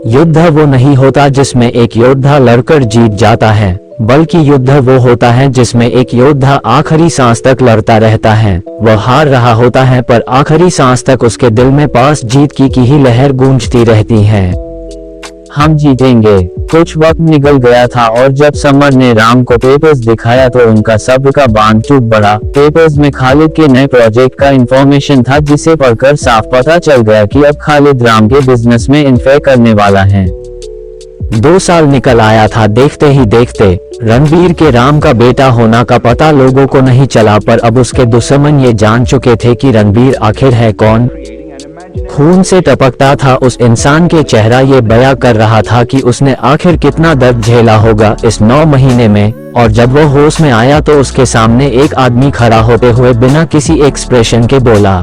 युद्ध वो नहीं होता जिसमें एक योद्धा लड़कर जीत जाता है, बल्कि युद्ध वो होता है जिसमें एक योद्धा आखिरी सांस तक लड़ता रहता है। वह हार रहा होता है पर आखिरी सांस तक उसके दिल में पास जीत की ही लहर गूंजती रहती है। हम जीतेंगे। कुछ वक्त निकल गया था और जब समर ने राम को पेपर्स दिखाया तो उनका सब्र का बांध टूट पड़ा। पेपर्स में खालिद के नए प्रोजेक्ट का इंफॉर्मेशन था, जिसे पढ़कर साफ पता चल गया कि अब खालिद राम के बिजनेस में इन्वेस्ट करने वाला है। 2 साल निकल आया था, देखते ही देखते रणबीर के राम का बेटा होना का पता लोगों को नहीं चला, पर अब उसके दुश्मन ये जान चुके थे कि रणबीर आखिर है कौन। खून से टपकता था उस इंसान के चेहरा, ये बयां कर रहा था कि उसने आखिर कितना दर्द झेला होगा इस 9 महीने में। और जब वो होश में आया तो उसके सामने एक आदमी खड़ा होते हुए बिना किसी एक्सप्रेशन के बोला,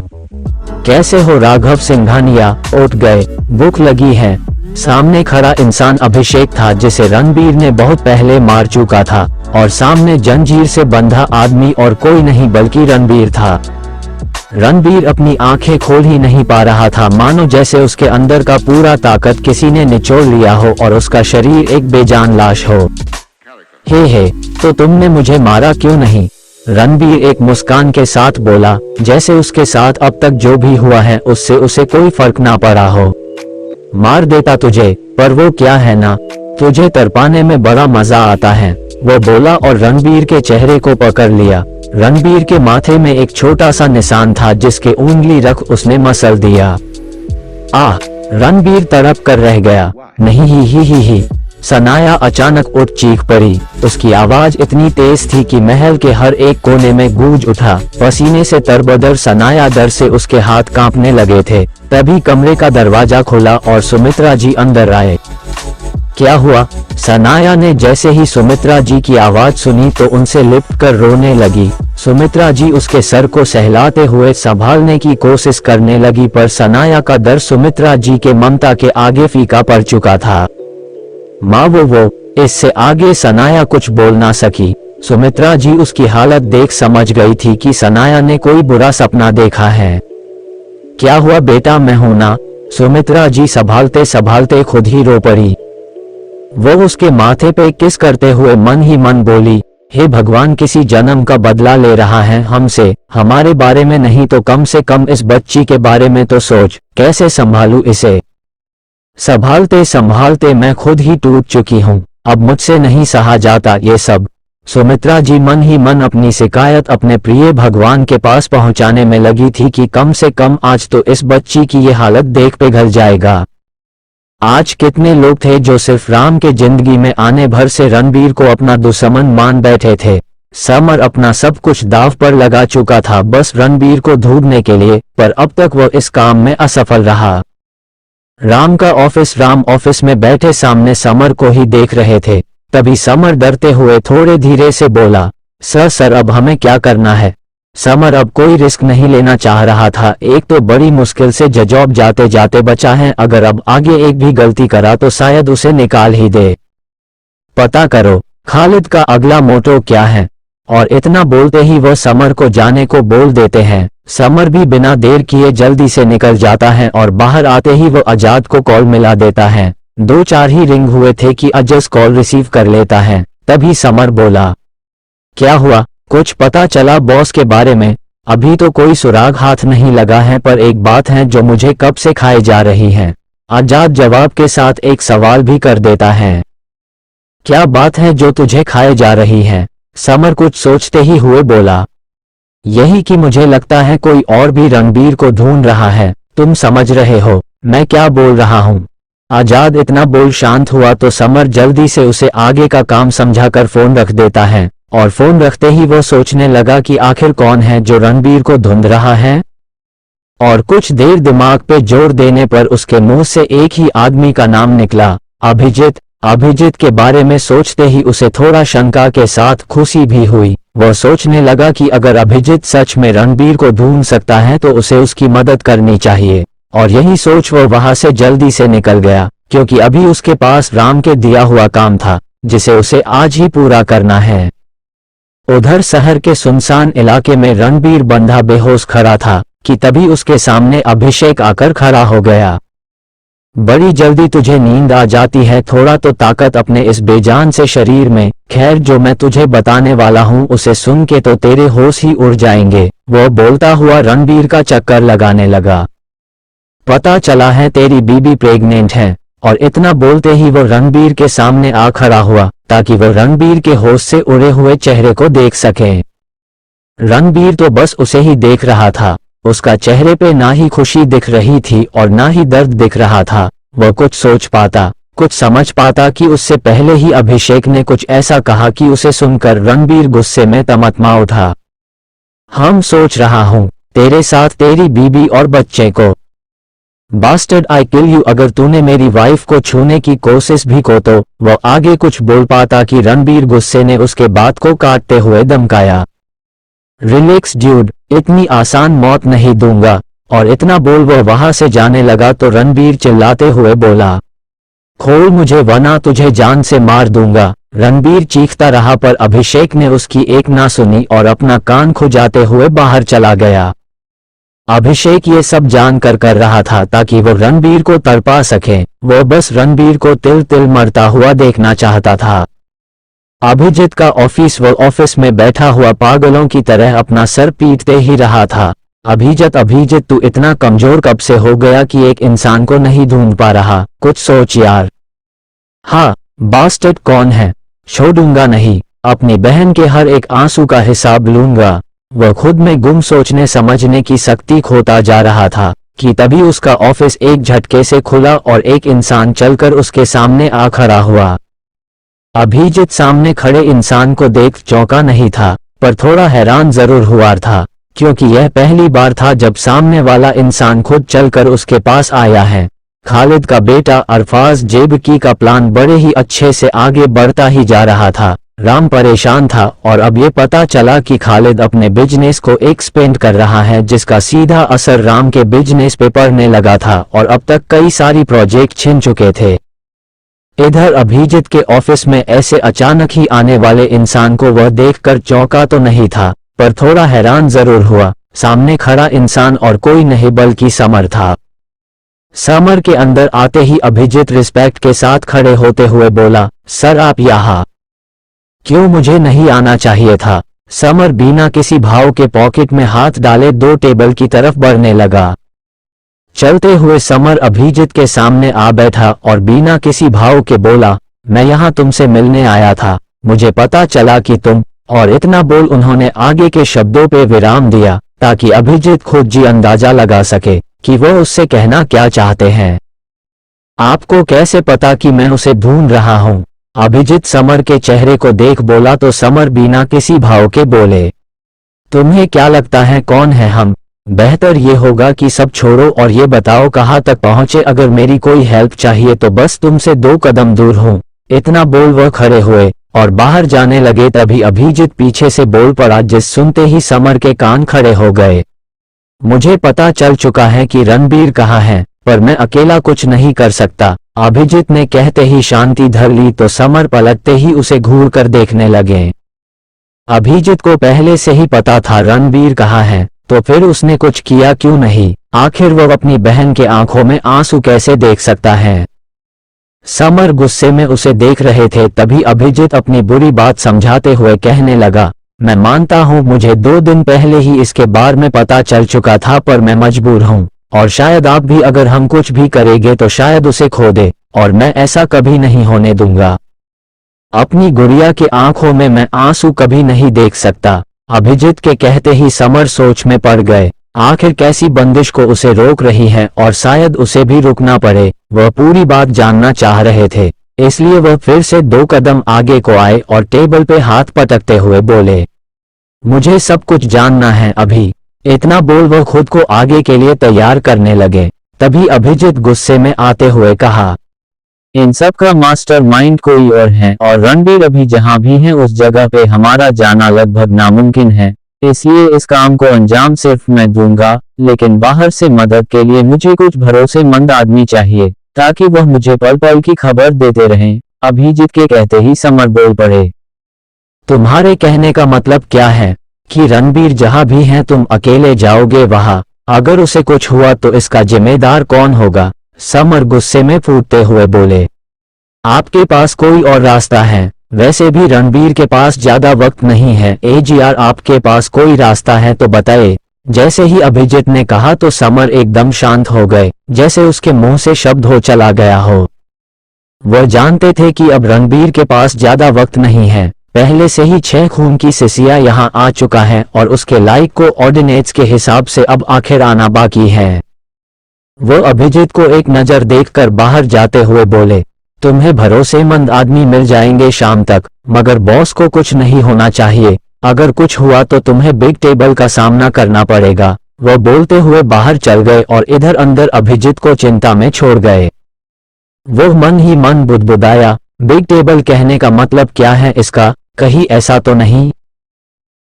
कैसे हो राघव सिंघानिया, उठ गए, भूख लगी है। सामने खड़ा इंसान अभिषेक था, जिसे रणबीर ने बहुत पहले मार चुका था, और सामने जंजीर से बंधा आदमी और कोई नहीं बल्कि रणबीर था। रणबीर अपनी आंखें खोल ही नहीं पा रहा था, मानो जैसे उसके अंदर का पूरा ताकत किसी ने निचोड़ लिया हो और उसका शरीर एक बेजान लाश हो। हे, तो तुमने मुझे मारा क्यों नहीं? रणबीर एक मुस्कान के साथ बोला, जैसे उसके साथ अब तक जो भी हुआ है उससे उसे कोई फर्क ना पड़ा हो। मार देता तुझे, पर वो क्या है ना, तुझे तड़पाने में बड़ा मजा आता है, वो बोला और रणबीर के चेहरे को पकड़ लिया। रणबीर के माथे में एक छोटा सा निशान था, जिसके उंगली रख उसने मसल दिया। आह! रणबीर तड़प कर रह गया। नहीं ही। सनाया अचानक उठ चीख पड़ी। उसकी आवाज इतनी तेज थी कि महल के हर एक कोने में गूंज उठा। पसीने से तरबदर सनाया डर से उसके हाथ कांपने लगे थे। तभी कमरे का दरवाजा खुला और सुमित्रा जी अंदर आए। क्या हुआ? सनाया ने जैसे ही सुमित्रा जी की आवाज सुनी तो उनसे लिपट कर रोने लगी। सुमित्रा जी उसके सर को सहलाते हुए संभालने की कोशिश करने लगी, पर सनाया का दर्द सुमित्रा जी के ममता के आगे फीका पड़ चुका था। माँ वो इससे आगे सनाया कुछ बोल ना सकी। सुमित्रा जी उसकी हालत देख समझ गई थी कि सनाया ने कोई बुरा सपना देखा है। क्या हुआ बेटा, मैं हूं ना? सुमित्रा जी संभालते संभालते खुद ही रो पड़ी। वो उसके माथे पे किस करते हुए मन ही मन बोली, हे भगवान, किसी जन्म का बदला ले रहा है हमसे। हमारे बारे में नहीं तो कम से कम इस बच्ची के बारे में तो सोच, कैसे संभालूं इसे। संभालते संभालते मैं खुद ही टूट चुकी हूँ, अब मुझसे नहीं सहा जाता ये सब। सुमित्रा जी मन ही मन अपनी शिकायत अपने प्रिय भगवान के पास पहुंचाने में लगी थी कि कम से कम आज तो इस बच्ची की ये हालत देख पिघल जाएगा। आज कितने लोग थे जो सिर्फ राम के जिंदगी में आने भर से रणबीर को अपना दुश्मन मान बैठे थे। समर अपना सब कुछ दांव पर लगा चुका था बस रणबीर को ढूंढने के लिए, पर अब तक वो इस काम में असफल रहा। राम ऑफिस में बैठे सामने समर को ही देख रहे थे। तभी समर डरते हुए थोड़े धीरे से बोला, सर अब हमें क्या करना है? समर अब कोई रिस्क नहीं लेना चाह रहा था। एक तो बड़ी मुश्किल से जॉब जाते जाते बचा है, अगर अब आगे एक भी गलती करा तो शायद उसे निकाल ही दे। पता करो खालिद का अगला मोटो क्या है। और इतना बोलते ही वो समर को जाने को बोल देते हैं। समर भी बिना देर किए जल्दी से निकल जाता है और बाहर आते ही वो आजाद को कॉल मिला देता है। 2-4 ही रिंग हुए थे कि अजस कॉल रिसीव कर लेता है। तभी समर बोला, क्या हुआ? कुछ पता चला बॉस के बारे में? अभी तो कोई सुराग हाथ नहीं लगा है, पर एक बात है जो मुझे कब से खाए जा रही है। आजाद जवाब के साथ एक सवाल भी कर देता है। क्या बात है जो तुझे खाए जा रही है? समर कुछ सोचते ही हुए बोला, यही कि मुझे लगता है कोई और भी रणबीर को ढूंढ रहा है। तुम समझ रहे हो मैं क्या बोल रहा हूँ? आजाद इतना बोल शांत हुआ तो समर जल्दी से उसे आगे का काम समझाकर फोन रख देता है। और फोन रखते ही वो सोचने लगा कि आखिर कौन है जो रणबीर को ढूंढ रहा है। और कुछ देर दिमाग पे जोर देने पर उसके मुंह से एक ही आदमी का नाम निकला, अभिजीत। अभिजीत के बारे में सोचते ही उसे थोड़ा शंका के साथ खुशी भी हुई। वो सोचने लगा कि अगर अभिजीत सच में रणबीर को ढूंढ सकता है तो उसे उसकी मदद करनी चाहिए। और यही सोच वो वहां से जल्दी से निकल गया, क्योंकि अभी उसके पास राम के दिया हुआ काम था जिसे उसे आज ही पूरा करना है। उधर शहर के सुनसान इलाके में रणबीर बंधा बेहोश खड़ा था कि तभी उसके सामने अभिषेक आकर खड़ा हो गया। बड़ी जल्दी तुझे नींद आ जाती है, थोड़ा तो ताकत अपने इस बेजान से शरीर में। खैर, जो मैं तुझे बताने वाला हूँ उसे सुन के तो तेरे होश ही उड़ जाएंगे। वो बोलता हुआ रणबीर का चक्कर लगाने लगा। पता चला है तेरी बीबी प्रेग्नेंट है। और इतना बोलते ही वो रणबीर के सामने आ खड़ा हुआ ताकि वो रणबीर के होश से उड़े हुए चेहरे को देख सके। रणबीर तो बस उसे ही देख रहा था। उसका चेहरे पे ना ही खुशी दिख रही थी और ना ही दर्द दिख रहा था। वह कुछ सोच पाता, कुछ समझ पाता कि उससे पहले ही अभिषेक ने कुछ ऐसा कहा कि उसे सुनकर रणबीर गुस्से में तमतमा उठा। हम सोच रहा हूँ तेरे साथ तेरी बीबी और बच्चे को। Bastard, I kill you. अगर तूने मेरी वाइफ को छूने की कोशिश भी को तो वह आगे कुछ बोल पाता कि रणबीर गुस्से ने उसके बात को काटते हुए धमकाया। रिलैक्स ड्यूड, इतनी आसान मौत नहीं दूंगा। और इतना बोल वह वहां से जाने लगा तो रणबीर चिल्लाते हुए बोला, खोल मुझे वरना तुझे जान से मार दूंगा। रणबीर चीखता रहा पर अभिषेक ने उसकी एक ना सुनी और अपना कान खुजाते हुए बाहर चला गया। अभिषेक ये सब जानकर कर रहा था ताकि वो रणबीर को तड़पा सके। वो बस रणबीर को तिल तिल मरता हुआ देखना चाहता था। अभिजीत का ऑफिस, वो ऑफिस में बैठा हुआ पागलों की तरह अपना सर पीटते ही रहा था। अभिजीत तू इतना कमजोर कब से हो गया कि एक इंसान को नहीं ढूंढ पा रहा? कुछ सोच यार। हाँ, बास्टर्ड कौन है? छोड़ूंगा नहीं, अपनी बहन के हर एक आंसू का हिसाब लूंगा। वह खुद में गुम सोचने समझने की शक्ति खोता जा रहा था कि तभी उसका ऑफिस एक झटके से खुला और एक इंसान चलकर उसके सामने आ खड़ा हुआ। अभिजीत सामने खड़े इंसान को देख चौंका नहीं था पर थोड़ा हैरान जरूर हुआ था, क्योंकि यह पहली बार था जब सामने वाला इंसान खुद चलकर उसके पास आया है। खालिद का बेटा अरफाज जेबकी का प्लान बड़े ही अच्छे से आगे बढ़ता ही जा रहा था। राम परेशान था और अब ये पता चला कि खालिद अपने बिजनेस को एक्सपेंड कर रहा है, जिसका सीधा असर राम के बिजनेस पे पड़ने लगा था और अब तक कई सारी प्रोजेक्ट छिन चुके थे। इधर अभिजीत के ऑफिस में ऐसे अचानक ही आने वाले इंसान को वह देखकर चौंका तो नहीं था पर थोड़ा हैरान जरूर हुआ। सामने खड़ा इंसान और कोई नहीं बल्कि समर था। समर के अंदर आते ही अभिजीत रिस्पेक्ट के साथ खड़े होते हुए बोला, सर आप यहाँ क्यों? मुझे नहीं आना चाहिए था। समर बिना किसी भाव के पॉकेट में हाथ डाले दो टेबल की तरफ बढ़ने लगा। चलते हुए समर अभिजीत के सामने आ बैठा और बिना किसी भाव के बोला, मैं यहाँ तुमसे मिलने आया था, मुझे पता चला कि तुम। और इतना बोल उन्होंने आगे के शब्दों पे विराम दिया ताकि अभिजीत खुद जी अंदाजा लगा सके कि वो उससे कहना क्या चाहते हैं। आपको कैसे पता कि मैं उसे ढूंढ रहा हूँ? अभिजीत समर के चेहरे को देख बोला तो समर बिना किसी भाव के बोले, तुम्हें क्या लगता है कौन है हम? बेहतर ये होगा कि सब छोड़ो और ये बताओ कहाँ तक पहुँचे। अगर मेरी कोई हेल्प चाहिए तो बस तुमसे 2 कदम दूर हूँ। इतना बोल वह खड़े हुए और बाहर जाने लगे तभी अभिजीत पीछे से बोल पड़ा, जिस सुनते ही समर के कान खड़े हो गए। मुझे पता चल चुका है कि रणबीर कहाँ है, पर मैं अकेला कुछ नहीं कर सकता। अभिजीत ने कहते ही शांति धर ली तो समर पलटते ही उसे घूर कर देखने लगे। अभिजीत को पहले से ही पता था रणबीर कहाँ है, तो फिर उसने कुछ किया क्यों नहीं? आखिर वह अपनी बहन के आंखों में आंसू कैसे देख सकता है? समर गुस्से में उसे देख रहे थे तभी अभिजीत अपनी बुरी बात समझाते हुए कहने लगा, मैं मानता हूँ मुझे 2 दिन पहले ही इसके बारे में पता चल चुका था पर मैं मजबूर हूँ और शायद आप भी अगर हम कुछ भी करेंगे तो शायद उसे खो दे और मैं ऐसा कभी नहीं होने दूंगा। अपनी गुड़िया के आंखों में मैं आंसू कभी नहीं देख सकता। अभिजीत के कहते ही समर सोच में पड़ गए। आखिर कैसी बंदिश को उसे रोक रही है और शायद उसे भी रुकना पड़े। वह पूरी बात जानना चाह रहे थे, इसलिए वह फिर से 2 कदम आगे को आए और टेबल पे हाथ पटकते हुए बोले, मुझे सब कुछ जानना है अभी। इतना बोल वह खुद को आगे के लिए तैयार करने लगे। तभी अभिजीत गुस्से में आते हुए कहा, इन सब का मास्टरमाइंड कोई और है और रणबीर अभी जहां भी है उस जगह पे हमारा जाना लगभग नामुमकिन है, इसलिए इस काम को अंजाम सिर्फ मैं दूंगा, लेकिन बाहर से मदद के लिए मुझे कुछ भरोसेमंद आदमी चाहिए ताकि वह मुझे पल पल की खबर देते रहें। अभिजीत के कहते ही समर बोल पड़े, तुम्हारे कहने का मतलब क्या है कि रणबीर जहां भी हैं तुम अकेले जाओगे वहां? अगर उसे कुछ हुआ तो इसका जिम्मेदार कौन होगा? समर गुस्से में फूटते हुए बोले, आपके पास कोई और रास्ता है? वैसे भी रणबीर के पास ज्यादा वक्त नहीं है। एजीआर आपके पास कोई रास्ता है तो बताए। जैसे ही अभिजीत ने कहा तो समर एकदम शांत हो गए, जैसे उसके मुंह से शब्द हो चला गया हो। वह जानते थे कि अब रणबीर के पास ज्यादा वक्त नहीं है। पहले से ही 6 खून की सिसिया यहाँ आ चुका है और उसके लाइक को ऑर्डिनेट्स के हिसाब से अब आखिर आना बाकी है। वो अभिजीत को एक नजर देखकर बाहर जाते हुए बोले, तुम्हें भरोसेमंद आदमी मिल जाएंगे शाम तक, मगर बॉस को कुछ नहीं होना चाहिए। अगर कुछ हुआ तो तुम्हें बिग टेबल का सामना करना पड़ेगा। वह बोलते हुए बाहर चल गए और इधर अंदर अभिजीत को चिंता में छोड़ गए। वो मन ही मन बुदबुदाया, बिग टेबल कहने का मतलब क्या है इसका? कहीं ऐसा तो नहीं?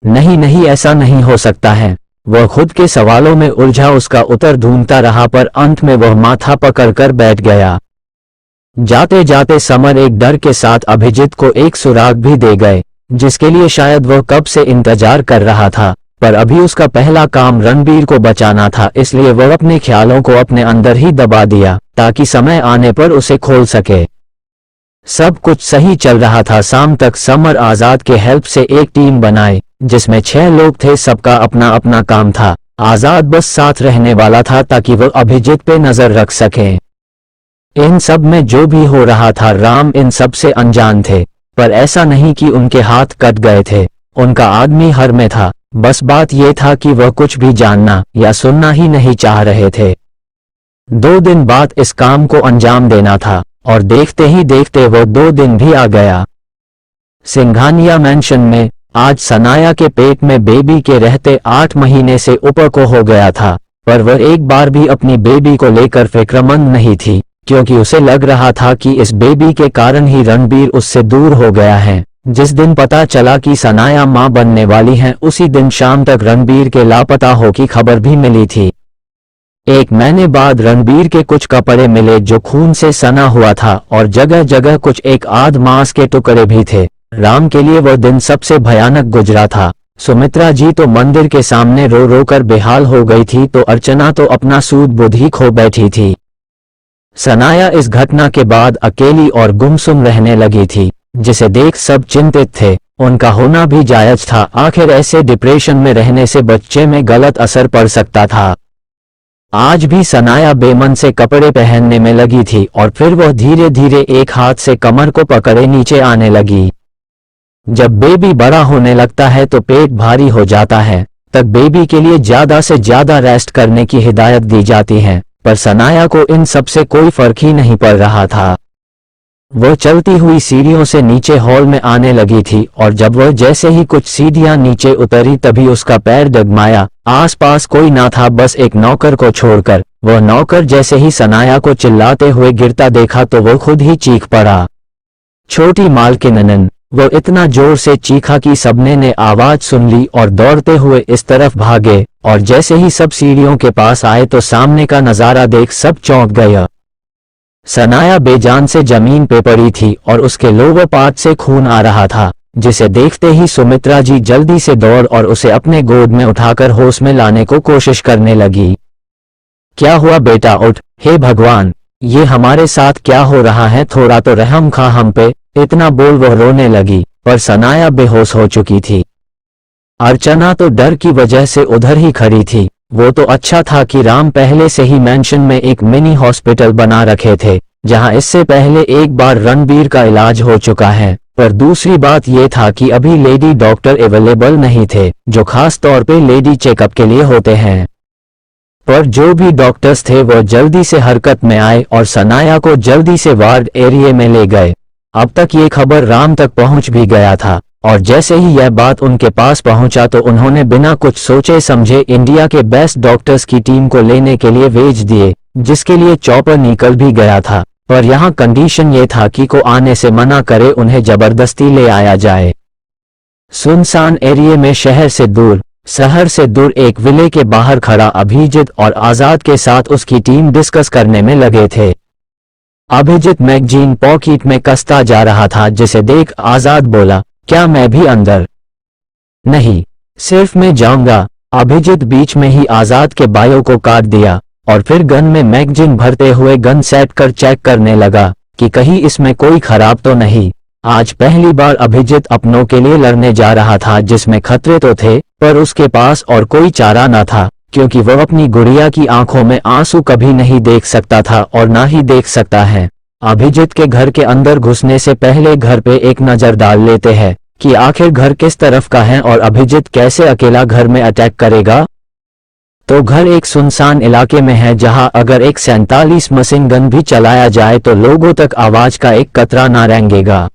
नहीं नहीं, ऐसा नहीं हो सकता है। वह खुद के सवालों में उलझा उसका उत्तर ढूंढता रहा, पर अंत में वह माथा पकड़कर बैठ गया। जाते जाते समर एक डर के साथ अभिजीत को एक सुराग भी दे गए, जिसके लिए शायद वह कब से इंतजार कर रहा था। पर अभी उसका पहला काम रणबीर को बचाना था, इसलिए वह अपने ख्यालों को अपने अंदर ही दबा दिया ताकि समय आने पर उसे खोल सके। सब कुछ सही चल रहा था। शाम तक समर आजाद के हेल्प से एक टीम बनाए जिसमें 6 लोग थे। सबका अपना अपना काम था। आजाद बस साथ रहने वाला था ताकि वह अभिजीत पे नजर रख सके। इन सब में जो भी हो रहा था राम इन सब से अनजान थे, पर ऐसा नहीं कि उनके हाथ कट गए थे। उनका आदमी हर में था। बस बात यह था कि वह कुछ भी जानना या सुनना ही नहीं चाह रहे थे। 2 दिन बाद इस काम को अंजाम देना था और देखते ही देखते वो 2 दिन भी आ गया। सिंघानिया मैंशन में आज सनाया के पेट में बेबी के रहते 8 महीने से ऊपर को हो गया था, पर वह एक बार भी अपनी बेबी को लेकर फिक्रमंद नहीं थी, क्योंकि उसे लग रहा था कि इस बेबी के कारण ही रणबीर उससे दूर हो गया है। जिस दिन पता चला कि सनाया मां बनने वाली हैं, उसी दिन शाम तक रणबीर के लापता हो की खबर भी मिली थी। 1 महीने बाद रणबीर के कुछ कपड़े मिले जो खून से सना हुआ था और जगह जगह कुछ एक आध मांस के टुकड़े भी थे। राम के लिए वह दिन सबसे भयानक गुजरा था। सुमित्रा जी तो मंदिर के सामने रो रो कर बेहाल हो गई थी, तो अर्चना तो अपना सूद बुद्ध ही खो बैठी थी। सनाया इस घटना के बाद अकेली और गुमसुम रहने लगी थी, जिसे देख सब चिंतित थे। उनका होना भी जायज था, आखिर ऐसे डिप्रेशन में रहने से बच्चे में गलत असर पड़ सकता था। आज भी सनाया बेमन से कपड़े पहनने में लगी थी और फिर वह धीरे धीरे एक हाथ से कमर को पकड़े नीचे आने लगी। जब बेबी बड़ा होने लगता है तो पेट भारी हो जाता है, तब बेबी के लिए ज्यादा से ज्यादा रेस्ट करने की हिदायत दी जाती है, पर सनाया को इन सब से कोई फर्क ही नहीं पड़ रहा था। वह चलती हुई सीढ़ियों से नीचे हॉल में आने लगी थी और जब वह जैसे ही कुछ सीढ़ियां नीचे उतरी तभी उसका पैर डगमाया। आसपास कोई ना था, बस एक नौकर को छोड़कर। वह नौकर जैसे ही सनाया को चिल्लाते हुए गिरता देखा तो वह खुद ही चीख पड़ा, छोटी मालकिन। वो इतना जोर से चीखा कि सबने ने आवाज सुन ली और दौड़ते हुए इस तरफ भागे, और जैसे ही सब सीढ़ियों के पास आए तो सामने का नजारा देख सब चौंक गए। सनाया बेजान से जमीन पे पड़ी थी और उसके लोअर पार्ट से खून आ रहा था, जिसे देखते ही सुमित्रा जी जल्दी से दौड़ और उसे अपने गोद में उठाकर होश में लाने को कोशिश करने लगी। क्या हुआ बेटा, उठ। हे भगवान, ये हमारे साथ क्या हो रहा है? थोड़ा तो रहम खा हम पे। इतना बोल वह रोने लगी, पर सनाया बेहोश हो चुकी थी। अर्चना तो डर की वजह से उधर ही खड़ी थी। वो तो अच्छा था कि राम पहले से ही मैंशन में एक मिनी हॉस्पिटल बना रखे थे, जहां इससे पहले एक बार रणबीर का इलाज हो चुका है। पर दूसरी बात यह था कि अभी लेडी डॉक्टर अवेलेबल नहीं थे, जो खास तौर पे लेडी चेकअप के लिए होते हैं। पर जो भी डॉक्टर्स थे वो जल्दी से हरकत में आए और सनाया को जल्दी से वार्ड एरिया में ले गए। अब तक ये खबर राम तक पहुंच भी गया था, और जैसे ही यह बात उनके पास पहुंचा तो उन्होंने बिना कुछ सोचे समझे इंडिया के बेस्ट डॉक्टर्स की टीम को लेने के लिए भेज दिए, जिसके लिए चॉपर निकल भी गया था। पर यहाँ कंडीशन ये था कि को आने से मना करे, उन्हें जबरदस्ती ले आया जाए। सुनसान एरिया में शहर से दूर एक विले के बाहर खड़ा अभिजीत और आजाद के साथ उसकी टीम डिस्कस करने में लगे थे। अभिजीत मैगजीन पॉकेट में कसता जा रहा था, जिसे देख आजाद बोला, क्या मैं भी अंदर? नहीं, सिर्फ मैं जाऊंगा। अभिजीत बीच में ही आजाद के बायों को काट दिया और फिर गन में मैगजीन भरते हुए गन सेट कर चेक करने लगा कि कहीं इसमें कोई खराब तो नहीं। आज पहली बार अभिजीत अपनों के लिए लड़ने जा रहा था जिसमें खतरे तो थे पर उसके पास और कोई चारा न था, क्योंकि वह अपनी गुड़िया की आंखों में आंसू कभी नहीं देख सकता था और ना ही देख सकता है। अभिजीत के घर के अंदर घुसने से पहले घर पे एक नजर डाल लेते हैं कि आखिर घर किस तरफ का है और अभिजीत कैसे अकेला घर में अटैक करेगा। तो घर एक सुनसान इलाके में है जहां अगर एक 47 मशीन गन भी चलाया जाए तो लोगों तक आवाज का एक कतरा ना रेंगेगा।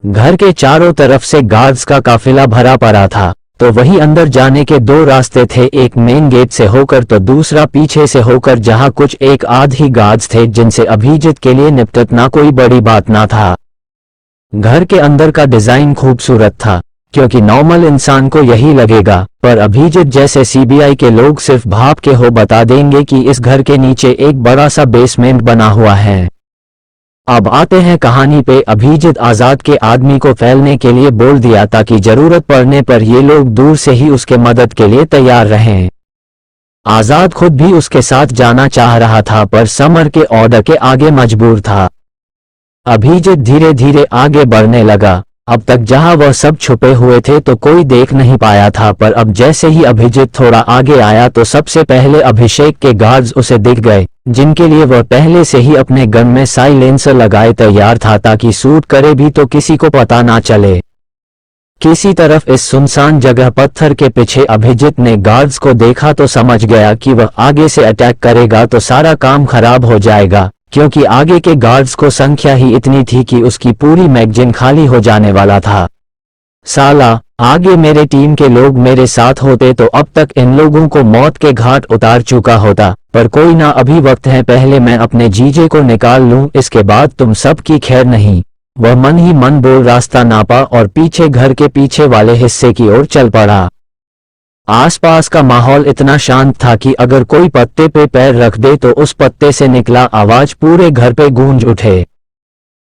घर के चारों तरफ से गार्ड्स का काफिला भरा पड़ा था, तो वही अंदर जाने के दो रास्ते थे, एक मेन गेट से होकर तो दूसरा पीछे से होकर, जहां कुछ एक आध ही गार्ड्स थे जिनसे अभिजीत के लिए निपटना कोई बड़ी बात ना था। घर के अंदर का डिजाइन खूबसूरत था, क्योंकि नॉर्मल इंसान को यही लगेगा, पर अभिजीत जैसे सीबीआई के लोग सिर्फ भाप के हो बता देंगे कि इस घर के नीचे एक बड़ा सा बेसमेंट बना हुआ है। अब आते हैं कहानी पे। अभिजीत आजाद के आदमी को फैलने के लिए बोल दिया ताकि जरूरत पड़ने पर ये लोग दूर से ही उसके मदद के लिए तैयार रहें। आजाद खुद भी उसके साथ जाना चाह रहा था पर समर के ऑर्डर के आगे मजबूर था। अभिजीत धीरे धीरे आगे बढ़ने लगा। अब तक जहां वह सब छुपे हुए थे तो कोई देख नहीं पाया था, पर अब जैसे ही अभिजीत थोड़ा आगे आया तो सबसे पहले अभिषेक के गार्ड्स उसे दिख गए, जिनके लिए वह पहले से ही अपने गन में साइलेंसर लगाए तैयार था ताकि शूट करे भी तो किसी को पता ना चले। किसी तरफ इस सुनसान जगह पत्थर के पीछे अभिजीत ने गार्ड्स को देखा तो समझ गया कि वह आगे से अटैक करेगा तो सारा काम खराब हो जाएगा, क्योंकि आगे के गार्ड्स को संख्या ही इतनी थी कि उसकी पूरी मैगजीन खाली हो जाने वाला था। साला, आगे मेरे टीम के लोग मेरे साथ होते तो अब तक इन लोगों को मौत के घाट उतार चुका होता, पर कोई ना, अभी वक्त है, पहले मैं अपने जीजे को निकाल लूं, इसके बाद तुम सब की खैर नहीं। वह मन ही मन बोल रास्ता नापा और पीछे घर के पीछे वाले हिस्से की ओर चल पड़ा। आसपास का माहौल इतना शांत था कि अगर कोई पत्ते पे पैर रख दे तो उस पत्ते से निकला आवाज पूरे घर पे गूंज उठे।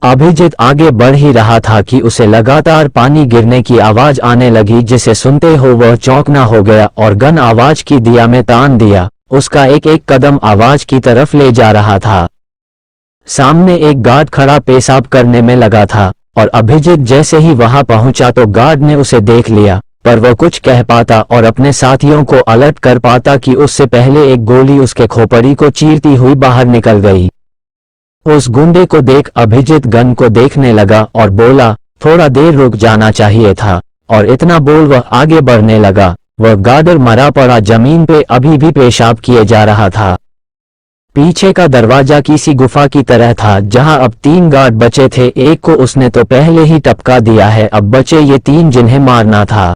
अभिजीत आगे बढ़ ही रहा था कि उसे लगातार पानी गिरने की आवाज आने लगी, जिसे सुनते हो वह चौंकना हो गया और गन आवाज की दिया में तान दिया। उसका एक एक कदम आवाज की तरफ ले जा रहा था। सामने एक गार्ड खड़ा पेशाब करने में लगा था और अभिजीत जैसे ही वहां पहुंचा तो गार्ड ने उसे देख लिया, पर वह कुछ कह पाता और अपने साथियों को अलर्ट कर पाता कि उससे पहले एक गोली उसके खोपड़ी को चीरती हुई बाहर निकल गई। उस गुंडे को देख अभिजीत गन को देखने लगा और बोला, थोड़ा देर रुक जाना चाहिए था, और इतना बोल वह आगे बढ़ने लगा। वह गार्डर मरा पड़ा जमीन पे अभी भी पेशाब किए जा रहा था। पीछे का दरवाजा किसी गुफा की तरह था जहां अब 3 गार्ड बचे थे। एक को उसने तो पहले ही टपका दिया है, अब बचे ये 3 जिन्हें मारना था।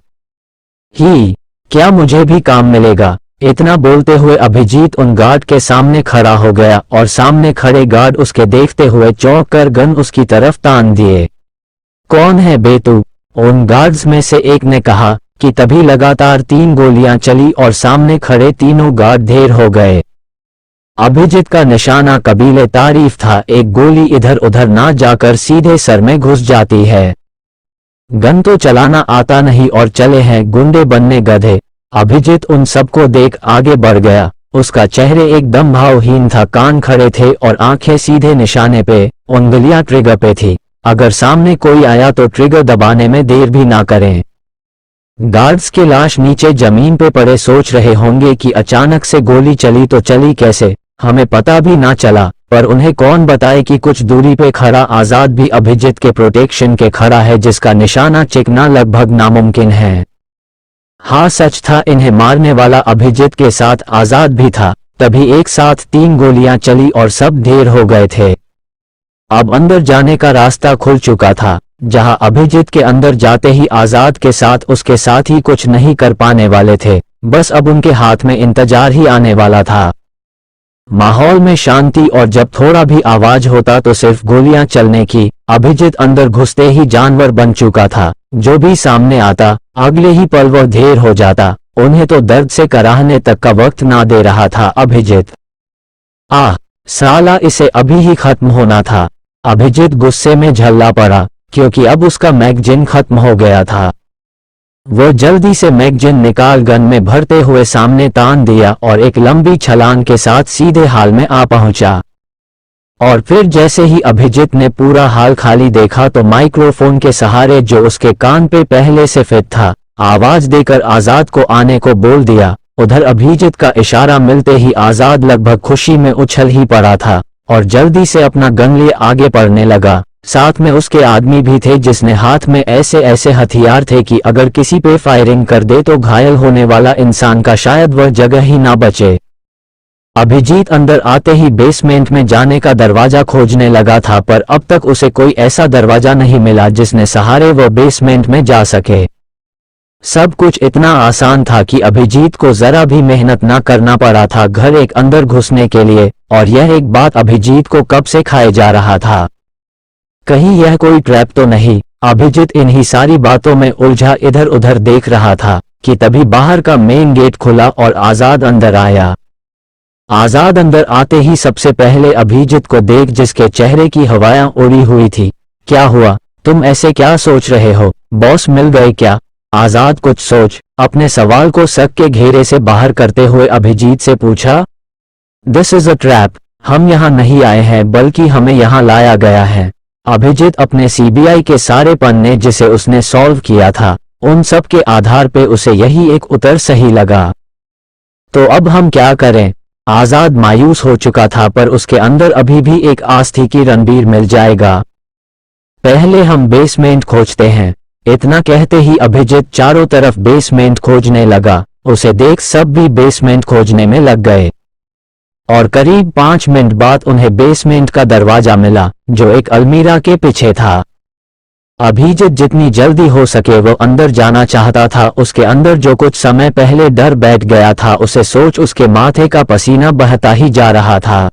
क्या मुझे भी काम मिलेगा? इतना बोलते हुए अभिजीत उन गार्ड के सामने खड़ा हो गया और सामने खड़े गार्ड उसके देखते हुए चौंक कर गन उसकी तरफ तान दिए। कौन है बे तू? उन गार्ड्स में से एक ने कहा कि तभी लगातार 3 गोलियां चली और सामने खड़े तीनों गार्ड ढेर हो गए। अभिजीत का निशाना कबीले तारीफ था, एक गोली इधर उधर ना जाकर सीधे सर में घुस जाती है। गन तो चलाना आता नहीं और चले हैं गुंडे बनने गधे। अभिजीत उन सबको देख आगे बढ़ गया। उसका चेहरे एकदम भावहीन था, कान खड़े थे और आंखें सीधे निशाने पे, उंगलियां ट्रिगर पे थी। अगर सामने कोई आया तो ट्रिगर दबाने में देर भी ना करें। गार्ड्स के लाश नीचे जमीन पे पड़े सोच रहे होंगे कि अचानक से गोली चली तो चली कैसे, हमें पता भी ना चला, पर उन्हें कौन बताए कि कुछ दूरी पे खड़ा आजाद भी अभिजीत के प्रोटेक्शन के खड़ा है, जिसका निशाना चेकना लगभग नामुमकिन है। हाँ सच था, इन्हें मारने वाला अभिजीत के साथ आजाद भी था। तभी एक साथ 3 गोलियां चली और सब ढेर हो गए थे। अब अंदर जाने का रास्ता खुल चुका था, जहां अभिजीत के अंदर जाते ही आजाद के साथ उसके साथ ही कुछ नहीं कर पाने वाले थे, बस अब उनके हाथ में इंतजार ही आने वाला था। माहौल में शांति और जब थोड़ा भी आवाज होता तो सिर्फ गोलियां चलने की। अभिजीत अंदर घुसते ही जानवर बन चुका था, जो भी सामने आता अगले ही पल वह ढेर हो जाता। उन्हें तो दर्द से कराहने तक का वक्त ना दे रहा था अभिजीत। साला, इसे अभी ही खत्म होना था। अभिजीत गुस्से में झल्ला पड़ा, क्योंकि अब उसका मैगजीन खत्म हो गया था। वो जल्दी से मैगजीन निकाल गन में भरते हुए सामने तान दिया और एक लंबी छलांग के साथ सीधे हाल में आ पहुंचा। और फिर जैसे ही अभिजीत ने पूरा हाल खाली देखा तो माइक्रोफोन के सहारे जो उसके कान पे पहले से फिट था, आवाज देकर आजाद को आने को बोल दिया। उधर अभिजीत का इशारा मिलते ही आजाद लगभग खुशी में उछल ही पड़ा था और जल्दी से अपना गन लिए आगे बढ़ने लगा। साथ में उसके आदमी भी थे जिसने हाथ में ऐसे ऐसे हथियार थे कि अगर किसी पे फायरिंग कर दे तो घायल होने वाला इंसान का शायद वह जगह ही ना बचे। अभिजीत अंदर आते ही बेसमेंट में जाने का दरवाजा खोजने लगा था, पर अब तक उसे कोई ऐसा दरवाजा नहीं मिला जिसने सहारे वह बेसमेंट में जा सके। सब कुछ इतना आसान था कि अभिजीत को जरा भी मेहनत ना करना पड़ा था घर एक अंदर घुसने के लिए, और यह एक बात अभिजीत को कब से खाए जा रहा था। कहीं यह कोई ट्रैप तो नहीं। अभिजीत इन्हीं सारी बातों में उलझा इधर उधर देख रहा था कि तभी बाहर का मेन गेट खुला और आजाद अंदर आया। आजाद अंदर आते ही सबसे पहले अभिजीत को देख जिसके चेहरे की हवाएं उड़ी हुई थी। क्या हुआ, तुम ऐसे क्या सोच रहे हो, बॉस मिल गए क्या? आजाद कुछ सोच अपने सवाल को शक के घेरे से बाहर करते हुए अभिजीत से पूछा। दिस इज अ ट्रैप, हम यहाँ नहीं आए हैं बल्कि हमें यहाँ लाया गया है। अभिजीत अपने सीबीआई के सारे पन्ने जिसे उसने सॉल्व किया था उन सब के आधार पे उसे यही एक उत्तर सही लगा। तो अब हम क्या करें? आजाद मायूस हो चुका था, पर उसके अंदर अभी भी एक आस थी कि रणबीर मिल जाएगा। पहले हम बेसमेंट खोजते हैं। इतना कहते ही अभिजीत चारों तरफ बेसमेंट खोजने लगा। उसे देख सब भी बेसमेंट खोजने में लग गए और करीब 5 मिनट बाद उन्हें बेसमेंट का दरवाजा मिला जो एक अलमीरा के पीछे था। अभिजीत जितनी जल्दी हो सके वो अंदर जाना चाहता था। उसके अंदर जो कुछ समय पहले डर बैठ गया था उसे सोच उसके माथे का पसीना बहता ही जा रहा था।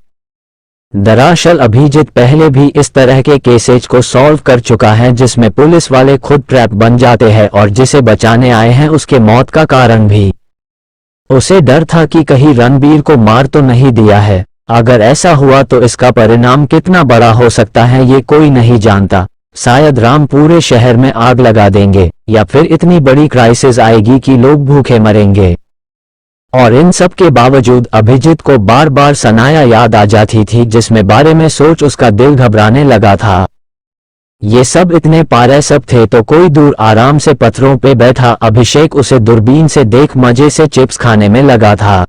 दरअसल अभिजीत पहले भी इस तरह के केसेज को सॉल्व कर चुका है जिसमें पुलिस वाले खुद ट्रैप बन जाते हैं और जिसे बचाने आए हैं उसके मौत का कारण भी। उसे डर था कि कहीं रणबीर को मार तो नहीं दिया है। अगर ऐसा हुआ तो इसका परिणाम कितना बड़ा हो सकता है ये कोई नहीं जानता। शायद राम पूरे शहर में आग लगा देंगे या फिर इतनी बड़ी क्राइसिस आएगी कि लोग भूखे मरेंगे। और इन सब के बावजूद अभिजीत को बार बार सनाया याद आ जाती थी जिसमें बारे में सोच उसका दिल घबराने लगा था। ये सब इतने पारे सब थे तो कोई दूर आराम से पत्थरों पे बैठा अभिषेक उसे दूरबीन से देख मजे से चिप्स खाने में लगा था।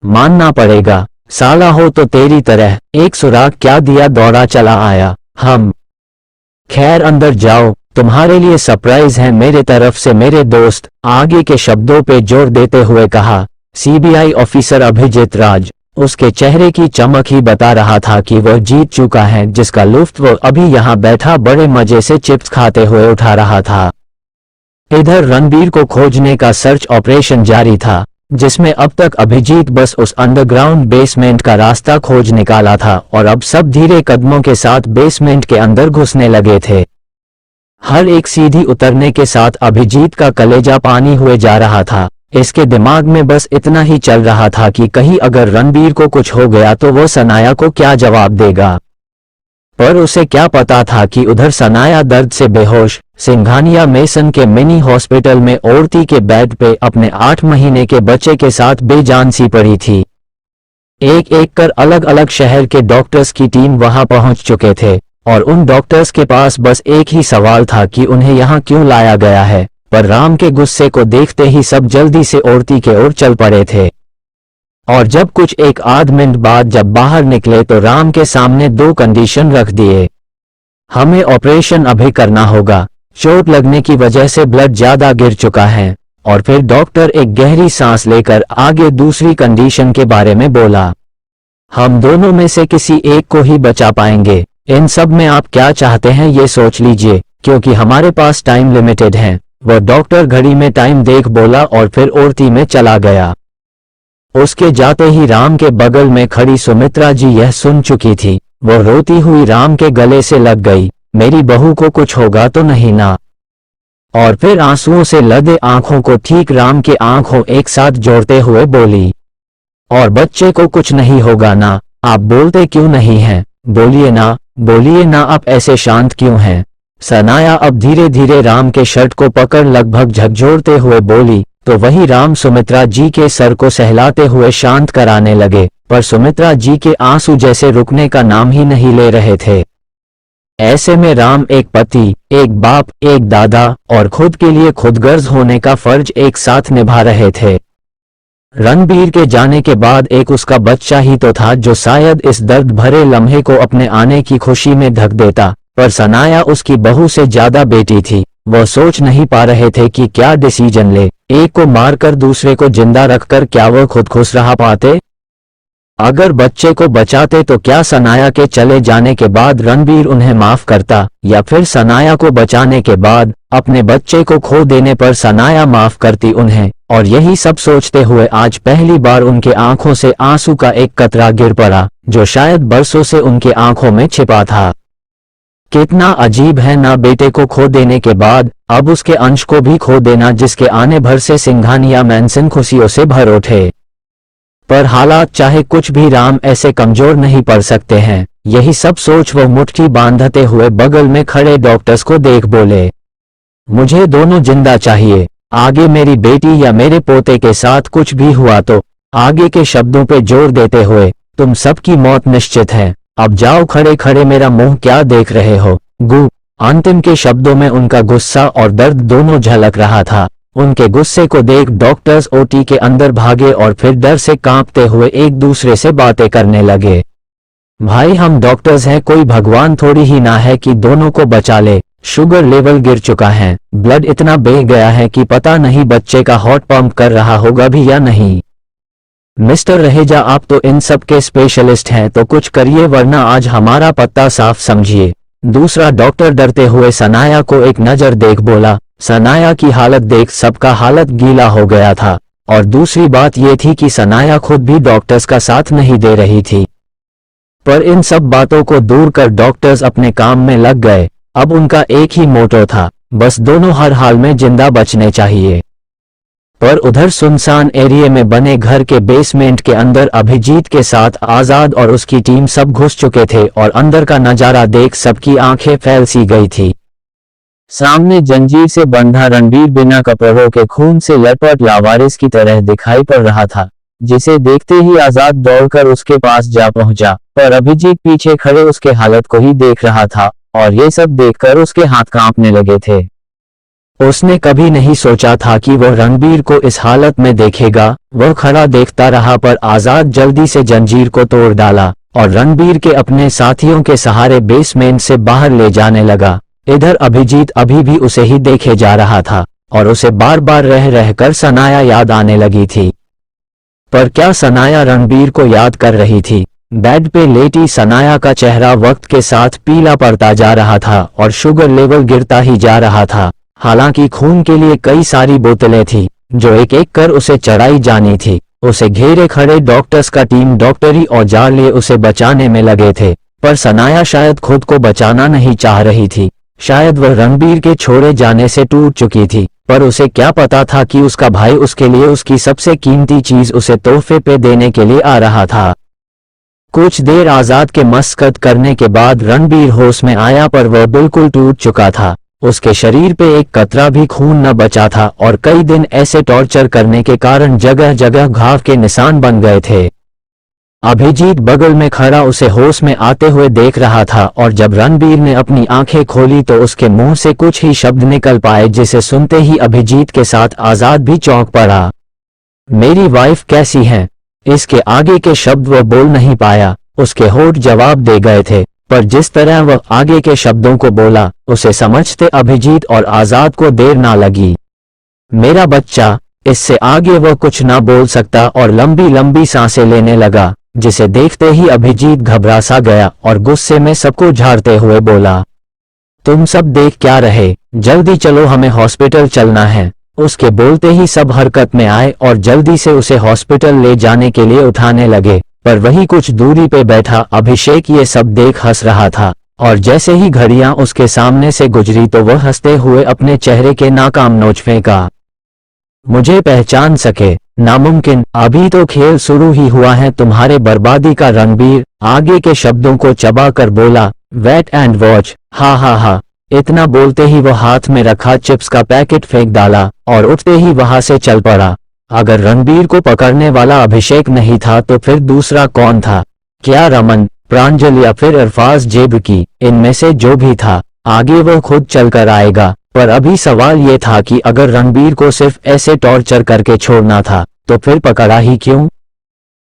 मानना पड़ेगा, साला हो तो तेरी तरह एक सुराग क्या दिया दौड़ा चला आया। हम खैर अंदर जाओ, तुम्हारे लिए सरप्राइज है मेरे तरफ से मेरे दोस्त, आगे के शब्दों पे जोर देते हुए कहा सीबीआई ऑफिसर अभिजीत राज। उसके चेहरे की चमक ही बता रहा था कि वह जीत चुका है जिसका लुत्फ वो अभी यहाँ बैठा बड़े मजे से चिप्स खाते हुए उठा रहा था। इधर रणबीर को खोजने का सर्च ऑपरेशन जारी था जिसमें अब तक अभिजीत बस उस अंडरग्राउंड बेसमेंट का रास्ता खोज निकाला था और अब सब धीरे कदमों के साथ बेसमेंट के अंदर घुसने लगे थे। हर एक सीधी उतरने के साथ अभिजीत का कलेजा पानी हुए जा रहा था। इसके दिमाग में बस इतना ही चल रहा था कि कहीं अगर रणबीर को कुछ हो गया तो वो सनाया को क्या जवाब देगा। पर उसे क्या पता था कि उधर सनाया दर्द से बेहोश सिंघानिया मेसन के मिनी हॉस्पिटल में औरती के बेड पे अपने 8 महीने के बच्चे के साथ बेजान सी पड़ी थी। एक एक कर अलग अलग शहर के डॉक्टर्स की टीम वहां पहुंच चुके थे और उन डॉक्टर्स के पास बस एक ही सवाल था कि उन्हें यहाँ क्यों लाया गया है। पर राम के गुस्से को देखते ही सब जल्दी से औरती के ओर चल पड़े थे। और जब कुछ एक आध मिनट बाद जब बाहर निकले तो राम के सामने 2 कंडीशन रख दिए। हमें ऑपरेशन अभी करना होगा, चोट लगने की वजह से ब्लड ज्यादा गिर चुका है। और फिर डॉक्टर एक गहरी सांस लेकर आगे दूसरी कंडीशन के बारे में बोला। हम दोनों में से किसी एक को ही बचा पाएंगे। इन सब में आप क्या चाहते हैं ये सोच लीजिए क्योंकि हमारे पास टाइम लिमिटेड है। वह डॉक्टर घड़ी में टाइम देख बोला और फिर औरती में चला गया। उसके जाते ही राम के बगल में खड़ी सुमित्रा जी यह सुन चुकी थी। वो रोती हुई राम के गले से लग गई, मेरी बहू को कुछ होगा तो नहीं ना। और फिर आंसुओं से लदे आंखों को ठीक राम के आंखों एक साथ जोड़ते हुए बोली, और बच्चे को कुछ नहीं होगा ना? आप बोलते क्यों नहीं हैं? बोलिए ना, बोलिए ना, आप ऐसे शांत क्यों हैं? सनाया अब धीरे धीरे राम के शर्ट को पकड़ लगभग झकझोरते हुए बोली, तो वही राम सुमित्रा जी के सर को सहलाते हुए शांत कराने लगे, पर सुमित्रा जी के आंसू जैसे रुकने का नाम ही नहीं ले रहे थे। ऐसे में राम एक पति, एक बाप, एक दादा और खुद के लिए खुदगर्ज होने का फर्ज एक साथ निभा रहे थे। रणबीर के जाने के बाद एक उसका बच्चा ही तो था जो शायद इस दर्द भरे लम्हे को अपने आने की खुशी में ढक देता, पर सनाया उसकी बहू से ज्यादा बेटी थी। वह सोच नहीं पा रहे थे कि क्या डिसीजन ले, एक को मारकर दूसरे को जिंदा रखकर क्या वह खुद खुश रह पाते? अगर बच्चे को बचाते तो क्या सनाया के चले जाने के बाद रणबीर उन्हें माफ करता, या फिर सनाया को बचाने के बाद अपने बच्चे को खो देने पर सनाया माफ करती उन्हें? और यही सब सोचते हुए आज पहली बार उनके आंखों से आंसू का एक कतरा गिर पड़ा, जो शायद बरसों से उनके आंखों में छिपा था। कितना अजीब है ना, बेटे को खो देने के बाद अब उसके अंश को भी खो देना, जिसके आने भर से सिंघानिया मैनसन खुशियों से भर उठे। पर हालात चाहे कुछ भी, राम ऐसे कमजोर नहीं पड़ सकते हैं। यही सब सोच वो मुट्ठी बांधते हुए बगल में खड़े डॉक्टर्स को देख बोले, मुझे दोनों जिंदा चाहिए। आगे मेरी बेटी या मेरे पोते के साथ कुछ भी हुआ तो, आगे के शब्दों पे जोर देते हुए, तुम सबकी मौत निश्चित है। अब जाओ, खड़े खड़े मेरा मुंह क्या देख रहे हो? गु। अंतिम के शब्दों में उनका गुस्सा और दर्द दोनों झलक रहा था। उनके गुस्से को देख डॉक्टर्स ओटी के अंदर भागे और फिर डर से कांपते हुए एक दूसरे से बातें करने लगे। भाई हम डॉक्टर्स हैं, कोई भगवान थोड़ी ही ना है कि दोनों को बचा ले। शुगर लेवल गिर चुका है, ब्लड इतना बह गया है कि पता नहीं बच्चे का हार्ट पंप कर रहा होगा भी या नहीं। मिस्टर रहेजा, आप तो इन सब के स्पेशलिस्ट हैं, तो कुछ करिए वरना आज हमारा पत्ता साफ समझिए। दूसरा डॉक्टर डरते हुए सनाया को एक नजर देख बोला। सनाया की हालत देख सबका हालत गीला हो गया था, और दूसरी बात यह थी कि सनाया खुद भी डॉक्टर्स का साथ नहीं दे रही थी। पर इन सब बातों को दूर कर डॉक्टर्स अपने काम में लग गए। अब उनका एक ही मोटो था, बस दोनों हर हाल में जिंदा बचने चाहिए। पर उधर सुनसान एरिया में बने घर के बेसमेंट के अंदर अभिजीत के साथ आजाद और उसकी टीम सब घुस चुके थे, और अंदर का नजारा देख सबकी आंखें फैल सी गई थी। सामने जंजीर से बंधा रणबीर बिना कपड़ों के खून से लटपट लावारिस की तरह दिखाई पड़ रहा था, जिसे देखते ही आजाद दौड़कर उसके पास जा पहुंचा। पर अभिजीत पीछे खड़े उसके हालत को ही देख रहा था, और ये सब देखकर उसके हाथ कांपने लगे थे। उसने कभी नहीं सोचा था कि वह रणबीर को इस हालत में देखेगा। वह खड़ा देखता रहा, पर आजाद जल्दी से जंजीर को तोड़ डाला और रणबीर के अपने साथियों के सहारे बेसमेंट से बाहर ले जाने लगा। इधर अभिजीत अभी भी उसे ही देखे जा रहा था, और उसे बार बार रह रहकर सनाया याद आने लगी थी। पर क्या सनाया रणबीर को याद कर रही थी? बेड पे लेटी सनाया का चेहरा वक्त के साथ पीला पड़ता जा रहा था और शुगर लेवल गिरता ही जा रहा था। हालांकि खून के लिए कई सारी बोतलें थी जो एक एक कर उसे चढ़ाई जानी थी। उसे घेरे खड़े डॉक्टर्स का टीम डॉक्टरी औजार लिए उसे बचाने में लगे थे, पर सनाया शायद खुद को बचाना नहीं चाह रही थी। शायद वह रणबीर के छोड़े जाने से टूट चुकी थी, पर उसे क्या पता था कि उसका भाई उसके लिए उसकी सबसे कीमती चीज उसे तोहफे पे देने के लिए आ रहा था। कुछ देर आजाद के मस्कत करने के बाद रणबीर होश में आया, पर वह बिल्कुल टूट चुका था। उसके शरीर पे एक कतरा भी खून न बचा था, और कई दिन ऐसे टॉर्चर करने के कारण जगह जगह घाव के निशान बन गए थे। अभिजीत बगल में खड़ा उसे होश में आते हुए देख रहा था, और जब रणबीर ने अपनी आंखें खोली तो उसके मुंह से कुछ ही शब्द निकल पाए, जिसे सुनते ही अभिजीत के साथ आजाद भी चौंक पड़ा। मेरी वाइफ कैसी है? इसके आगे के शब्द वह बोल नहीं पाया। उसके होठ जवाब दे गए थे, पर जिस तरह वह आगे के शब्दों को बोला उसे समझते अभिजीत और आजाद को देर ना लगी। मेरा बच्चा। इससे आगे वह कुछ ना बोल सकता और लंबी लंबी सांसें लेने लगा, जिसे देखते ही अभिजीत घबरा सा गया और गुस्से में सबको झाड़ते हुए बोला, तुम सब देख क्या रहे? जल्दी चलो, हमें हॉस्पिटल चलना है। उसके बोलते ही सब हरकत में आए और जल्दी से उसे हॉस्पिटल ले जाने के लिए उठाने लगे, पर वही कुछ दूरी पे बैठा अभिषेक ये सब देख हंस रहा था, और जैसे ही घड़ियां उसके सामने से गुजरी तो वह हंसते हुए अपने चेहरे के नाकाम नोच फेंका। मुझे पहचान सके? नामुमकिन, अभी तो खेल शुरू ही हुआ है तुम्हारे बर्बादी का। रणबीर आगे के शब्दों को चबा कर बोला, वेट एंड वॉच। हा हा हा, इतना बोलते ही वो हाथ में रखा चिप्स का पैकेट फेंक डाला और उठते ही वहां से चल पड़ा। अगर रणबीर को पकड़ने वाला अभिषेक नहीं था तो फिर दूसरा कौन था? क्या रमन, प्रांजल या फिर अरफाज जेबकी? इनमें से जो भी था आगे वो खुद चलकर आएगा। पर अभी सवाल ये था कि अगर रणबीर को सिर्फ ऐसे टॉर्चर करके छोड़ना था तो फिर पकड़ा ही क्यों?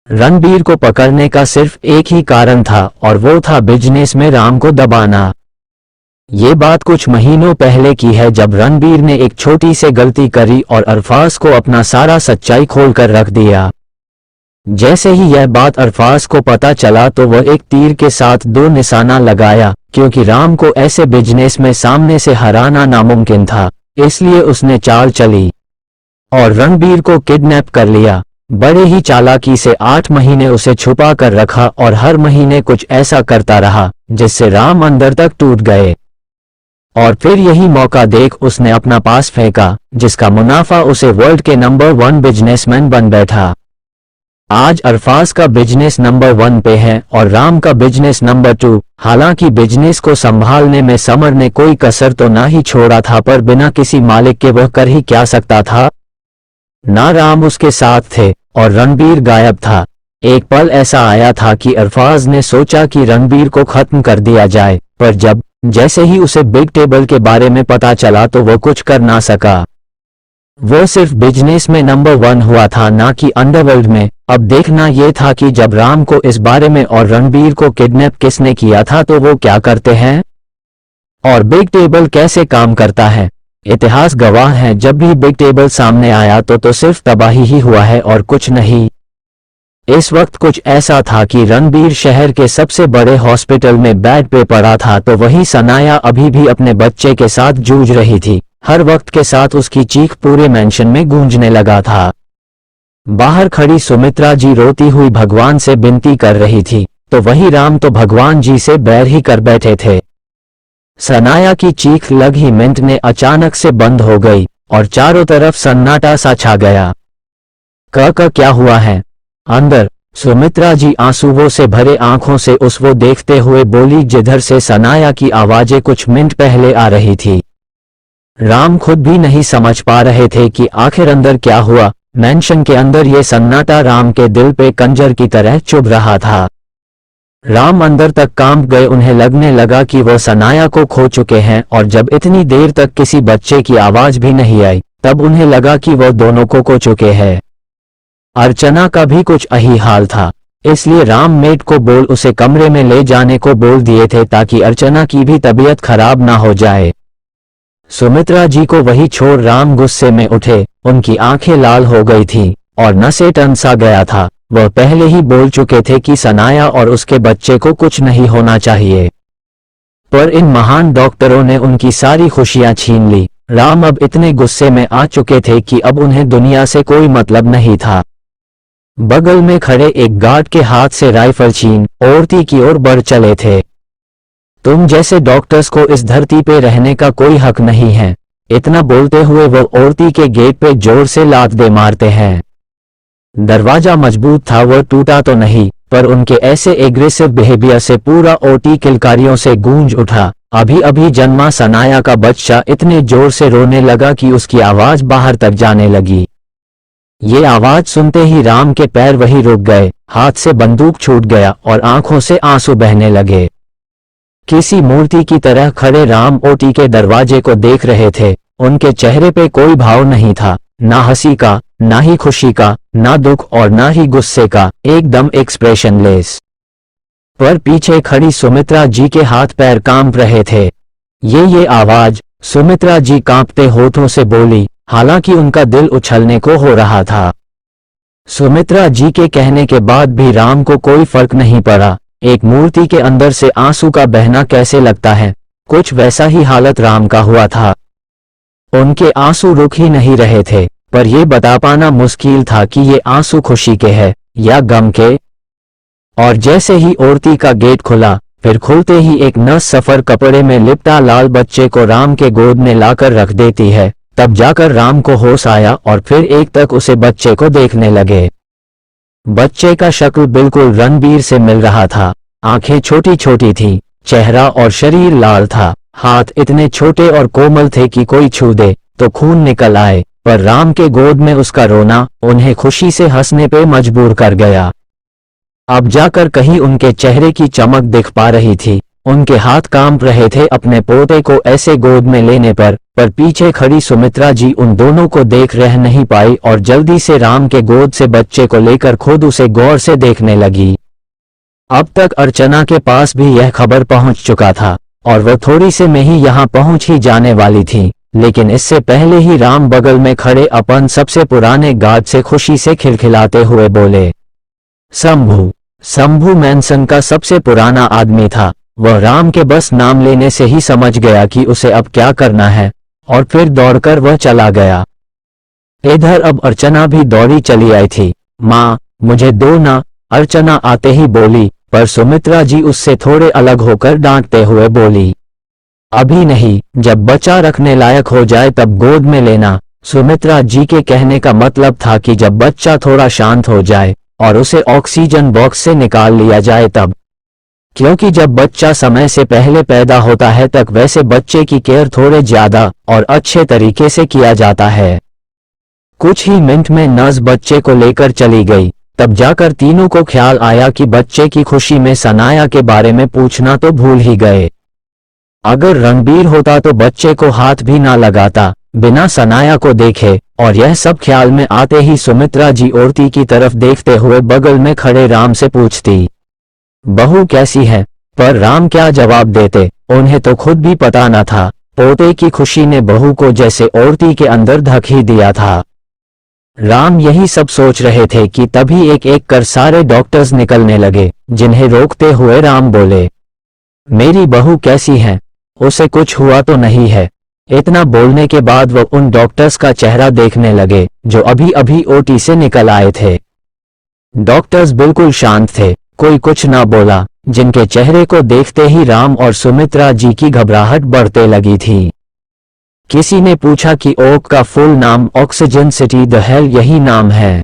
रणबीर को पकड़ने का सिर्फ एक ही कारण था और वो था बिजनेस में राम को दबाना। ये बात कुछ महीनों पहले की है जब रणबीर ने एक छोटी सी गलती करी और अरफाज को अपना सारा सच्चाई खोलकर रख दिया। जैसे ही यह बात अरफाज को पता चला तो वह एक तीर के साथ दो निशाना लगाया, क्योंकि राम को ऐसे बिजनेस में सामने से हराना नामुमकिन था। इसलिए उसने चाल चली और रणबीर को किडनैप कर लिया। बड़े ही चालाकी से 8 महीने उसे छुपा कर रखा और हर महीने कुछ ऐसा करता रहा जिससे राम अंदर तक टूट गए। और फिर यही मौका देख उसने अपना पास फेंका, जिसका मुनाफा उसे वर्ल्ड के नंबर 1 बिजनेसमैन बन बैठा। आज अरफाज का बिजनेस नंबर 1 पे है और राम का बिजनेस नंबर 2। हालांकि बिजनेस को संभालने में समर ने कोई कसर तो ना ही छोड़ा था, पर बिना किसी मालिक के वह कर ही क्या सकता था? ना राम उसके साथ थे और रणबीर गायब था। एक पल ऐसा आया था कि अरफाज ने सोचा कि रणबीर को खत्म कर दिया जाए, पर जैसे ही उसे बिग टेबल के बारे में पता चला तो वो कुछ कर ना सका। वो सिर्फ बिजनेस में नंबर 1 हुआ था, ना कि अंडरवर्ल्ड में। अब देखना यह था कि जब राम को इस बारे में और रणबीर को किडनैप किसने किया था तो वो क्या करते हैं और बिग टेबल कैसे काम करता है। इतिहास गवाह है, जब भी बिग टेबल सामने आया तो सिर्फ तबाही ही हुआ है और कुछ नहीं। इस वक्त कुछ ऐसा था कि रणबीर शहर के सबसे बड़े हॉस्पिटल में बेड पे पड़ा था, तो वहीं सनाया अभी भी अपने बच्चे के साथ जूझ रही थी। हर वक्त के साथ उसकी चीख पूरे मेंशन में गूंजने लगा था। बाहर खड़ी सुमित्रा जी रोती हुई भगवान से विनती कर रही थी, तो वही राम तो भगवान जी से बैर ही कर बैठे थे। सनाया की चीख लग ही मिनट में अचानक से बंद हो गई और चारों तरफ सन्नाटा सा छा गया। क्या हुआ है अंदर? सुमित्रा जी आंसुओं से भरे आंखों से उस वो देखते हुए बोली जिधर से सनाया की आवाजें कुछ मिनट पहले आ रही थी। राम खुद भी नहीं समझ पा रहे थे कि आखिर अंदर क्या हुआ। मेंशन के अंदर ये सन्नाटा राम के दिल पे कंजर की तरह चुभ रहा था। राम अंदर तक कांप गए। उन्हें लगने लगा कि वो सनाया को खो चुके हैं, और जब इतनी देर तक किसी बच्चे की आवाज भी नहीं आई तब उन्हें लगा कि वो दोनों को खो चुके हैं। अर्चना का भी कुछ यही हाल था, इसलिए राम मेड को बोल उसे कमरे में ले जाने को बोल दिए थे ताकि अर्चना की भी तबीयत खराब ना हो जाए। सुमित्रा जी को वही छोड़ राम गुस्से में उठे। उनकी आंखें लाल हो गई थीं और नसें टन सा गया था। वह पहले ही बोल चुके थे कि सनाया और उसके बच्चे को कुछ नहीं होना चाहिए, पर इन महान डॉक्टरों ने उनकी सारी खुशियां छीन ली। राम अब इतने गुस्से में आ चुके थे कि अब उन्हें दुनिया से कोई मतलब नहीं था। बगल में खड़े एक गार्ड के हाथ से राइफल छीन औरती की ओर बढ़ चले थे। तुम जैसे डॉक्टर्स को इस धरती पे रहने का कोई हक नहीं है। इतना बोलते हुए वो औरती के गेट पे जोर से लात दे मारते हैं। दरवाजा मजबूत था, वो टूटा तो नहीं, पर उनके ऐसे एग्रेसिव बिहेवियर से पूरा ओटी किलकारियों से गूंज उठा। अभी अभी जन्मा सनाया का बच्चा इतने जोर से रोने लगा कि उसकी आवाज बाहर तक जाने लगी। ये आवाज सुनते ही राम के पैर वहीं रुक गए, हाथ से बंदूक छूट गया और आंखों से आंसू बहने लगे। किसी मूर्ति की तरह खड़े राम ओटी के दरवाजे को देख रहे थे। उनके चेहरे पे कोई भाव नहीं था, ना हंसी का, ना ही खुशी का, ना दुख और ना ही गुस्से का, एकदम एक्सप्रेशनलेस। पर पीछे खड़ी सुमित्रा जी के हाथ पैर कांप रहे थे। ये आवाज, सुमित्रा जी कांपते होठों से बोली, हालांकि उनका दिल उछलने को हो रहा था। सुमित्रा जी के कहने के बाद भी राम को कोई फर्क नहीं पड़ा। एक मूर्ति के अंदर से आंसू का बहना कैसे लगता है, कुछ वैसा ही हालत राम का हुआ था। उनके आंसू रुक ही नहीं रहे थे, पर यह बता पाना मुश्किल था कि ये आंसू खुशी के हैं या गम के। और जैसे ही औरती का गेट खुला, फिर खुलते ही एक नर्स सफर कपड़े में लिपटा लाल बच्चे को राम के गोद में लाकर रख देती है। तब जाकर राम को होश आया और फिर एक तक उसे बच्चे को देखने लगे। बच्चे का शक्ल बिल्कुल रणबीर से मिल रहा था। आंखें छोटी छोटी थी, चेहरा और शरीर लाल था, हाथ इतने छोटे और कोमल थे कि कोई छू दे तो खून निकल आए, पर राम के गोद में उसका रोना उन्हें खुशी से हंसने पे मजबूर कर गया। अब जाकर कहीं उनके चेहरे की चमक दिख पा रही थी। उनके हाथ कांप रहे थे अपने पोते को ऐसे गोद में लेने पर पीछे खड़ी सुमित्रा जी उन दोनों को देख रह नहीं पाई और जल्दी से राम के गोद से बच्चे को लेकर खुद उसे गौर से देखने लगी। अब तक अर्चना के पास भी यह खबर पहुंच चुका था और वह थोड़ी से में ही यहाँ पहुंच ही जाने वाली थी, लेकिन इससे पहले ही राम बगल में खड़े अपन सबसे पुराने गार्ड से खुशी से खिलखिलाते हुए बोले, शंभू मैनसन का सबसे पुराना आदमी था। वह राम के बस नाम लेने से ही समझ गया कि उसे अब क्या करना है और फिर दौड़कर वह चला गया। इधर अब अर्चना भी दौड़ी चली आई थी। माँ, मुझे दो ना, अर्चना आते ही बोली, पर सुमित्रा जी उससे थोड़े अलग होकर डांटते हुए बोली, अभी नहीं, जब बच्चा रखने लायक हो जाए तब गोद में लेना। सुमित्रा जी के कहने का मतलब था कि जब बच्चा थोड़ा शांत हो जाए और उसे ऑक्सीजन बॉक्स से निकाल लिया जाए तब, क्योंकि जब बच्चा समय से पहले पैदा होता है तक वैसे बच्चे की केयर थोड़े ज्यादा और अच्छे तरीके से किया जाता है। कुछ ही मिनट में नर्स बच्चे को लेकर चली गई। तब जाकर तीनों को ख्याल आया कि बच्चे की खुशी में सनाया के बारे में पूछना तो भूल ही गए। अगर रणबीर होता तो बच्चे को हाथ भी ना लगाता बिना सनाया को देखे, और यह सब ख्याल में आते ही सुमित्रा जी औरती की तरफ देखते हुए बगल में खड़े राम से पूछती, बहू कैसी है? पर राम क्या जवाब देते, उन्हें तो खुद भी पता न था। पोते की खुशी ने बहू को जैसे औरती के अंदर धक ही दिया था। राम यही सब सोच रहे थे कि तभी एक एक कर सारे डॉक्टर्स निकलने लगे, जिन्हें रोकते हुए राम बोले, मेरी बहू कैसी है? उसे कुछ हुआ तो नहीं है? इतना बोलने के बाद वह उन डॉक्टर्स का चेहरा देखने लगे जो अभी अभी ओटी से निकल आए थे। डॉक्टर्स बिल्कुल शांत थे, कोई कुछ ना बोला, जिनके चेहरे को देखते ही राम और सुमित्रा जी की घबराहट बढ़ते लगी थी। किसी ने पूछा कि ओक का फुल नाम ऑक्सीजन सिटी द हेल यही नाम है?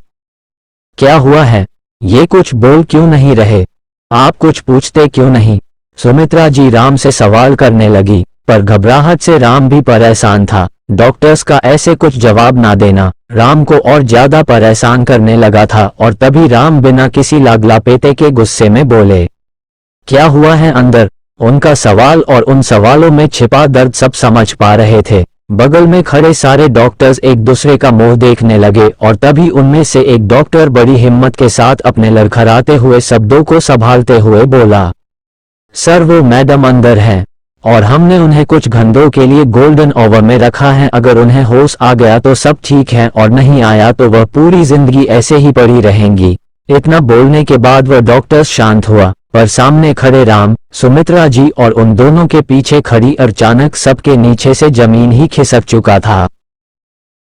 क्या हुआ है? ये कुछ बोल क्यों नहीं रहे? आप कुछ पूछते क्यों नहीं? सुमित्रा जी राम से सवाल करने लगी, पर घबराहट से राम भी परेशान था। डॉक्टर्स का ऐसे कुछ जवाब ना देना राम को और ज्यादा परेशान करने लगा था, और तभी राम बिना किसी लागलापेते के गुस्से में बोले, क्या हुआ है अंदर? उनका सवाल और उन सवालों में छिपा दर्द सब समझ पा रहे थे। बगल में खड़े सारे डॉक्टर्स एक दूसरे का मुंह देखने लगे, और तभी उनमें से एक डॉक्टर बड़ी हिम्मत के साथ अपने लड़खड़ाते हुए शब्दों को संभालते हुए बोला, सर वो मैडम अंदर हैं और हमने उन्हें कुछ घंटों के लिए गोल्डन आवर में रखा है। अगर उन्हें होश आ गया तो सब ठीक है, और नहीं आया तो वह पूरी जिंदगी ऐसे ही पड़ी रहेंगी। इतना बोलने के बाद वह डॉक्टर शांत हुआ, पर सामने खड़े राम, सुमित्रा जी और उन दोनों के पीछे खड़ी अचानक सबके नीचे से जमीन ही खिसक चुका था।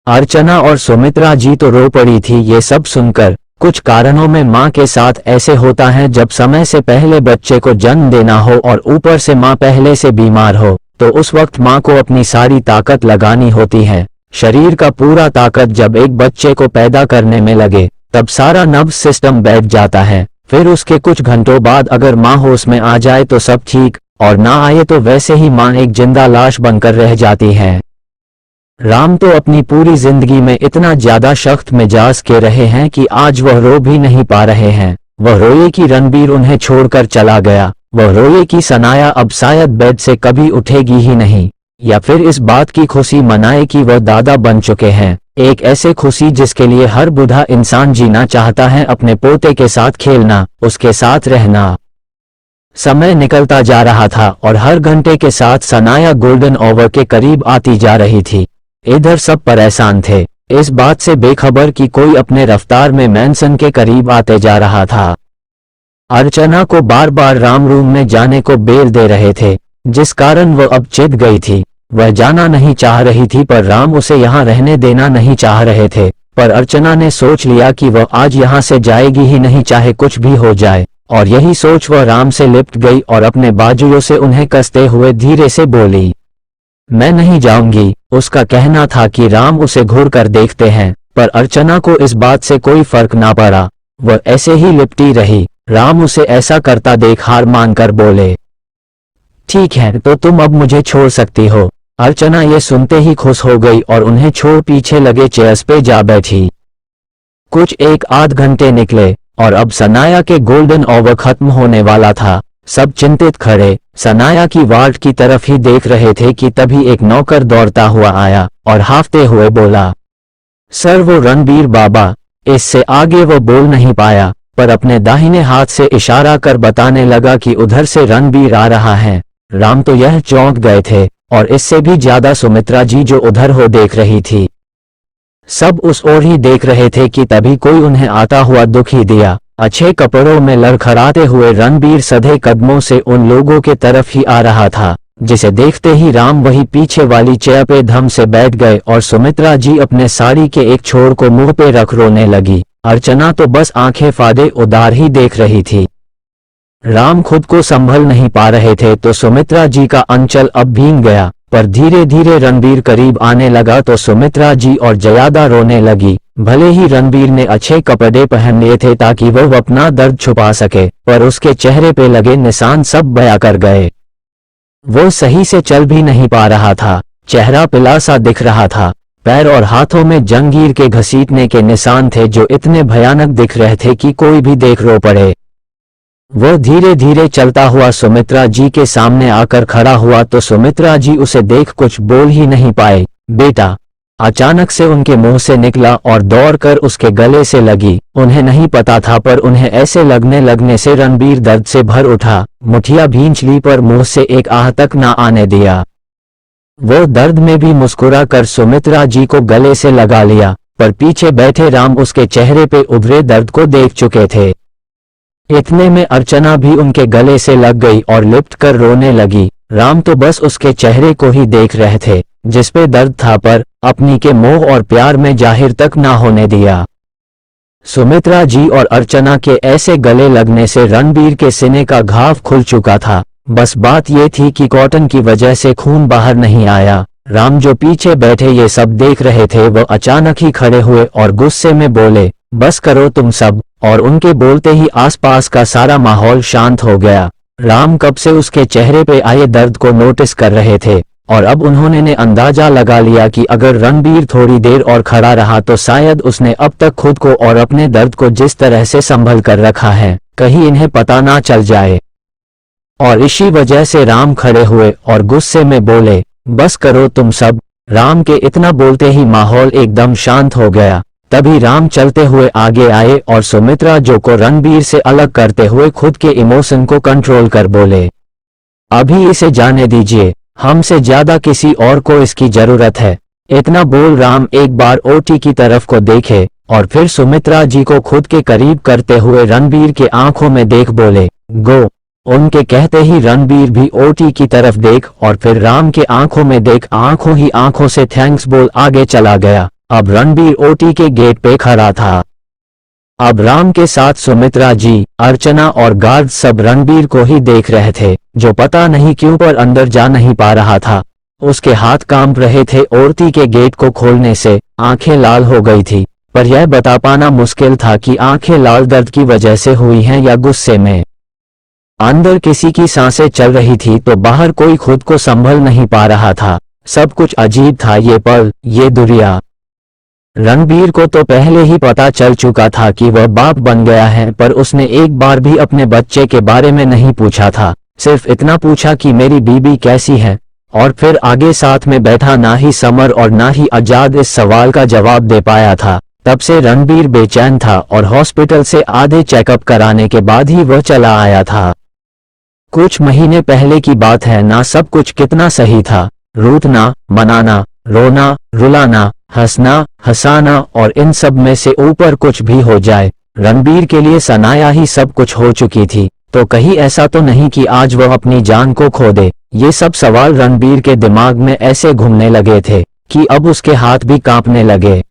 अर्चना और सुमित्रा जी तो रो पड़ी थी ये सब सुनकर। कुछ कारणों में माँ के साथ ऐसे होता है, जब समय से पहले बच्चे को जन्म देना हो और ऊपर से माँ पहले से बीमार हो, तो उस वक्त माँ को अपनी सारी ताकत लगानी होती है। शरीर का पूरा ताकत जब एक बच्चे को पैदा करने में लगे तब सारा नर्वस सिस्टम बैठ जाता है। फिर उसके कुछ घंटों बाद अगर माँ होश में आ जाए तो सब ठीक, और ना आए तो वैसे ही माँ एक जिंदा लाश बनकर रह जाती है। राम तो अपनी पूरी जिंदगी में इतना ज्यादा सख्त मिजाज के रहे हैं कि आज वह रो भी नहीं पा रहे हैं। वह रोए कि रणबीर उन्हें छोड़कर चला गया, वह रोए कि सनाया अब शायद बेड से कभी उठेगी ही नहीं, या फिर इस बात की खुशी मनाए कि वह दादा बन चुके हैं। एक ऐसे खुशी जिसके लिए हर बूढ़ा इंसान जीना चाहता है, अपने पोते के साथ खेलना, उसके साथ रहना। समय निकलता जा रहा था और हर घंटे के साथ सनाया गोल्डन आवर के करीब आती जा रही थी। इधर सब परेशान थे, इस बात से बेखबर कि कोई अपने रफ्तार में मैनसन के करीब आते जा रहा था। अर्चना को बार बार राम रूम में जाने को बेल दे रहे थे, जिस कारण वह अब चिढ़ गई थी। वह जाना नहीं चाह रही थी, पर राम उसे यहाँ रहने देना नहीं चाह रहे थे। पर अर्चना ने सोच लिया कि वह आज यहाँ से जाएगी ही नहीं, चाहे कुछ भी हो जाए, और यही सोच वह राम से लिपट गई और अपने बाजुओं से उन्हें कसते हुए धीरे से बोली, मैं नहीं जाऊंगी। उसका कहना था कि राम उसे घूर कर देखते हैं, पर अर्चना को इस बात से कोई फर्क ना पड़ा, वह ऐसे ही लिपटी रही। राम उसे ऐसा करता देख हार मानकर बोले, ठीक है तो तुम अब मुझे छोड़ सकती हो। अर्चना ये सुनते ही खुश हो गई और उन्हें छोड़ पीछे लगे चेयर्स पे जा बैठी। कुछ एक आध घंटे निकले और अब सनाया के गोल्डन ओवर खत्म होने वाला था। सब चिंतित खड़े सनाया की वार्ड की तरफ ही देख रहे थे कि तभी एक नौकर दौड़ता हुआ आया और हाफते हुए बोला, सर वो रणबीर बाबा। इससे आगे वो बोल नहीं पाया पर अपने दाहिने हाथ से इशारा कर बताने लगा कि उधर से रणबीर आ रहा है। राम तो यह चौंक गए थे और इससे भी ज्यादा सुमित्रा जी जो उधर हो देख रही थी। सब उस ओर ही देख रहे थे कि तभी कोई उन्हें आता हुआ दुखी दिया अच्छे कपड़ों में लड़खड़ाते हुए रणबीर सधे कदमों से उन लोगों के तरफ ही आ रहा था, जिसे देखते ही राम वही पीछे वाली चेयर पे धम से बैठ गए और सुमित्रा जी अपने साड़ी के एक छोर को मुंह पे रख रोने लगी। अर्चना तो बस आंखें फाड़े उदार ही देख रही थी। राम खुद को संभल नहीं पा रहे थे तो सुमित्रा जी का अंचल अब भीग गया, पर धीरे धीरे रणबीर करीब आने लगा तो सुमित्रा जी और जयादा रोने लगी। भले ही रणबीर ने अच्छे कपड़े पहन लिए थे ताकि वह अपना दर्द छुपा सके, पर उसके चेहरे पे लगे निशान सब बयां कर गए। वो सही से चल भी नहीं पा रहा था, चेहरा पिला सा दिख रहा था, पैर और हाथों में जंजीर के घसीटने के निशान थे जो इतने भयानक दिख रहे थे कि कोई भी देख रो पड़े। वो धीरे धीरे चलता हुआ सुमित्रा जी के सामने आकर खड़ा हुआ तो सुमित्रा जी उसे देख कुछ बोल ही नहीं पाए। बेटा, अचानक से उनके मुंह से निकला और दौड़कर उसके गले से लगी। उन्हें नहीं पता था पर उन्हें ऐसे लगने से रणबीर दर्द से भर उठा, मुठिया भींच ली पर मुंह से एक आह तक ना आने दिया। वो दर्द में भी मुस्कुरा कर सुमित्रा जी को गले से लगा लिया, पर पीछे बैठे राम उसके चेहरे पे उभरे दर्द को देख चुके थे। इतने में अर्चना भी उनके गले से लग गई और लिपट कर रोने लगी। राम तो बस उसके चेहरे को ही देख रहे थे जिसपे दर्द था, पर अपनी के मोह और प्यार में जाहिर तक ना होने दिया। सुमित्रा जी और अर्चना के ऐसे गले लगने से रणबीर के सीने का घाव खुल चुका था। बस बात ये थी कि कॉटन की वजह से खून बाहर नहीं आया। राम जो पीछे बैठे ये सब देख रहे थे वह अचानक ही खड़े हुए और गुस्से में बोले, बस करो तुम सब। और उनके बोलते ही आसपास का सारा माहौल शांत हो गया। राम कब से उसके चेहरे पे आए दर्द को नोटिस कर रहे थे और अब उन्होंने ने अंदाजा लगा लिया कि अगर रणबीर थोड़ी देर और खड़ा रहा तो शायद उसने अब तक खुद को और अपने दर्द को जिस तरह से संभल कर रखा है कहीं इन्हें पता ना चल जाए। और इसी वजह से राम खड़े हुए और गुस्से में बोले, बस करो तुम सब। राम के इतना बोलते ही माहौल एकदम शांत हो गया। तभी राम चलते हुए आगे आए और सुमित्रा जो को रणबीर से अलग करते हुए खुद के इमोशन को कंट्रोल कर बोले, अभी इसे जाने दीजिए, हमसे ज्यादा किसी और को इसकी जरूरत है। इतना बोल राम एक बार ओटी की तरफ को देखे और फिर सुमित्रा जी को खुद के करीब करते हुए रणबीर के आंखों में देख बोले, गो। उनके कहते ही रणबीर भी ओटी की तरफ देख और फिर राम के आंखों में देख आंखों ही आंखों से थैंक्स बोल आगे चला गया। अब रणबीर ओटी के गेट पे खड़ा था। अब राम के साथ सुमित्रा जी, अर्चना और गार्ड सब रणबीर को ही देख रहे थे जो पता नहीं क्यों पर अंदर जा नहीं पा रहा था। उसके हाथ कांप रहे थे ओटी के गेट को खोलने से, आंखें लाल हो गई थी, पर यह बता पाना मुश्किल था कि आंखें लाल दर्द की वजह से हुई हैं या गुस्से में। अंदर किसी की सांसें चल रही थी तो बाहर कोई खुद को संभल नहीं पा रहा था। सब कुछ अजीब था, ये पल, ये दुनिया। रणबीर को तो पहले ही पता चल चुका था कि वह बाप बन गया है, पर उसने एक बार भी अपने बच्चे के बारे में नहीं पूछा था। सिर्फ इतना पूछा कि मेरी बीबी कैसी है, और फिर आगे साथ में बैठा ना ही समर और ना ही आजाद इस सवाल का जवाब दे पाया था। तब से रणबीर बेचैन था और हॉस्पिटल से आधे चेकअप कराने के बाद ही वह चला आया था। कुछ महीने पहले की बात है ना, सब कुछ कितना सही था। रूठना, मनाना, रोना, रुलाना, हंसना, हंसाना और इन सब में से ऊपर कुछ भी हो जाए, रणबीर के लिए सनाया ही सब कुछ हो चुकी थी। तो कहीं ऐसा तो नहीं कि आज वह अपनी जान को खो दे। ये सब सवाल रणबीर के दिमाग में ऐसे घूमने लगे थे कि अब उसके हाथ भी कांपने लगे।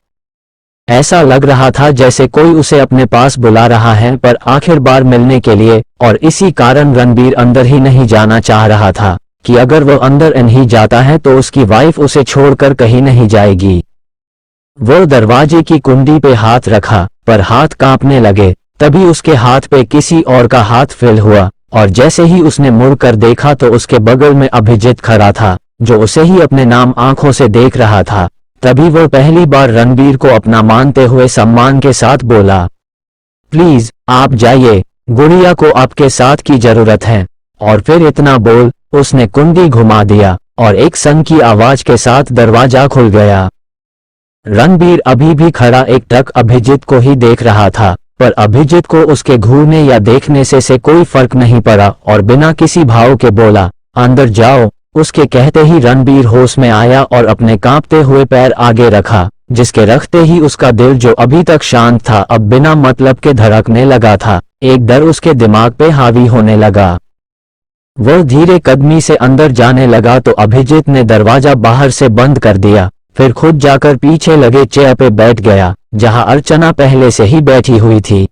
ऐसा लग रहा था जैसे कोई उसे अपने पास बुला रहा है, पर आखिर बार मिलने के लिए, और इसी कारण रणबीर अंदर ही नहीं जाना चाह रहा था कि अगर वह अंदर नहीं जाता है तो उसकी वाइफ उसे छोड़कर कहीं नहीं जाएगी। वो दरवाजे की कुंडी पे हाथ रखा, पर हाथ कांपने लगे। तभी उसके हाथ पे किसी और का हाथ फील हुआ। और जैसे ही उसने मुड़कर देखा तो उसके बगल में अभिजीत खड़ा था, जो उसे ही अपने नाम आंखों से देख रहा था। तभी वो पहली बार रणबीर को अपना मानते हुए सम्मान के साथ बोला, प्लीज आप जाइए, गुड़िया को आपके साथ की जरूरत है। और फिर इतना बोल उसने कुंडी घुमा दिया और एक सन की आवाज के साथ दरवाजा खुल गया। रणबीर अभी भी खड़ा एक टक अभिजीत को ही देख रहा था, पर अभिजीत को उसके घूरने या देखने से कोई फर्क नहीं पड़ा और बिना किसी भाव के बोला, अंदर जाओ। उसके कहते ही रणबीर होश में आया और अपने कांपते हुए पैर आगे रखा, जिसके रखते ही उसका दिल जो अभी तक शांत था अब बिना मतलब के धड़कने लगा था। एक डर उसके दिमाग पे हावी होने लगा। वह धीरे कदमी से अंदर जाने लगा तो अभिजीत ने दरवाजा बाहर से बंद कर दिया, फिर खुद जाकर पीछे लगे चेयर पे बैठ गया, जहां अर्चना पहले से ही बैठी हुई थी।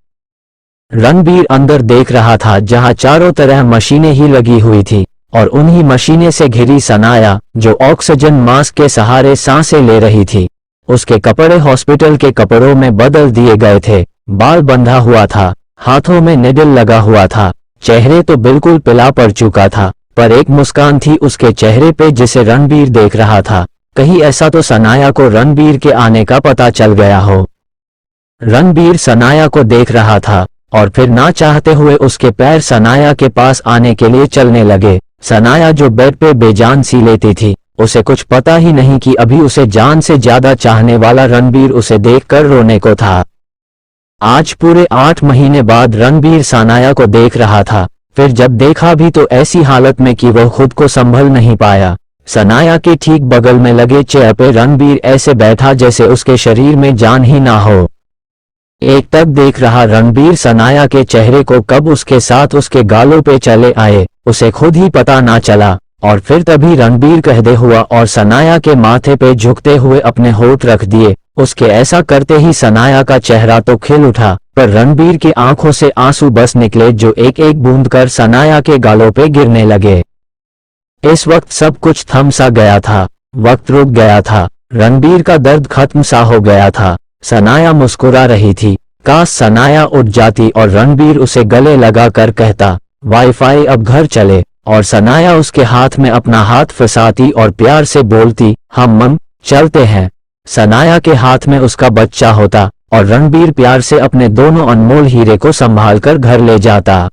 रणबीर अंदर देख रहा था, जहां चारों तरह मशीनें ही लगी हुई थी और उन्हीं मशीनें से घिरी सनाया, जो ऑक्सीजन मास्क के सहारे सांसें ले रही थी। उसके कपड़े हॉस्पिटल के कपड़ों में बदल दिए गए थे, बाल बंधा हुआ था, हाथों में निडल लगा हुआ था, चेहरे तो बिल्कुल पिला पड़ चुका था, पर एक मुस्कान थी उसके चेहरे पे जिसे रणबीर देख रहा था। कहीं ऐसा तो सनाया को रणबीर के आने का पता चल गया हो। रणबीर सनाया को देख रहा था और फिर ना चाहते हुए उसके पैर सनाया के पास आने के लिए चलने लगे। सनाया जो बेड पे बेजान सी लेती थी, उसे कुछ पता ही नहीं कि अभी उसे जान से ज्यादा चाहने वाला रणबीर उसे देखकर रोने को था। आज पूरे 8 महीने बाद रणबीर सनाया को देख रहा था, फिर जब देखा भी तो ऐसी हालत में कि वह खुद को संभल नहीं पाया। सनाया के ठीक बगल में लगे चेयर पे रणबीर ऐसे बैठा जैसे उसके शरीर में जान ही ना हो। एक तक देख रहा रणबीर सनाया के चेहरे को कब उसके साथ उसके गालों पे चले आए उसे खुद ही पता ना चला, और फिर तभी रणबीर कहते हुआ और सनाया के माथे पे झुकते हुए अपने होठ रख दिए। उसके ऐसा करते ही सनाया का चेहरा तो खिल उठा, पर रणबीर की आंखों से आंसू बस निकले जो एक एक बूंद कर सनाया के गालों पे गिरने लगे। इस वक्त सब कुछ थम सा गया था, वक्त रुक गया था, रणबीर का दर्द खत्म सा हो गया था। सनाया मुस्कुरा रही थी, काश सनाया उठ जाती और रणबीर उसे गले लगा कर कहता, वाईफाई अब घर चले, और सनाया उसके हाथ में अपना हाथ फंसाती और प्यार से बोलती, हम मम चलते हैं। सनाया के हाथ में उसका बच्चा होता और रणबीर प्यार से अपने दोनों अनमोल हीरे को संभालकर घर ले जाता।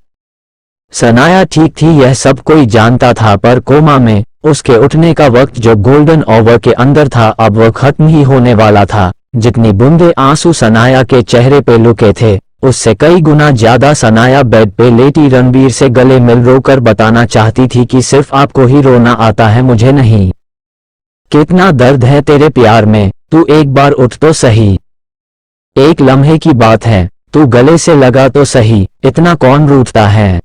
सनाया ठीक थी, यह सब कोई जानता था, पर कोमा में उसके उठने का वक्त जो गोल्डन आवर के अंदर था अब वह खत्म ही होने वाला था। जितनी बूंदे आंसू सनाया के चेहरे पे लुके थे, उससे कई गुना ज्यादा सनाया बेड पे लेटी रणबीर से गले मिल रोकर बताना चाहती थी कि सिर्फ आपको ही रोना आता है, मुझे नहीं। कितना दर्द है तेरे प्यार में, तू एक बार उठ तो सही। एक लम्हे की बात है, तू गले से लगा तो सही, इतना कौन रूठता है।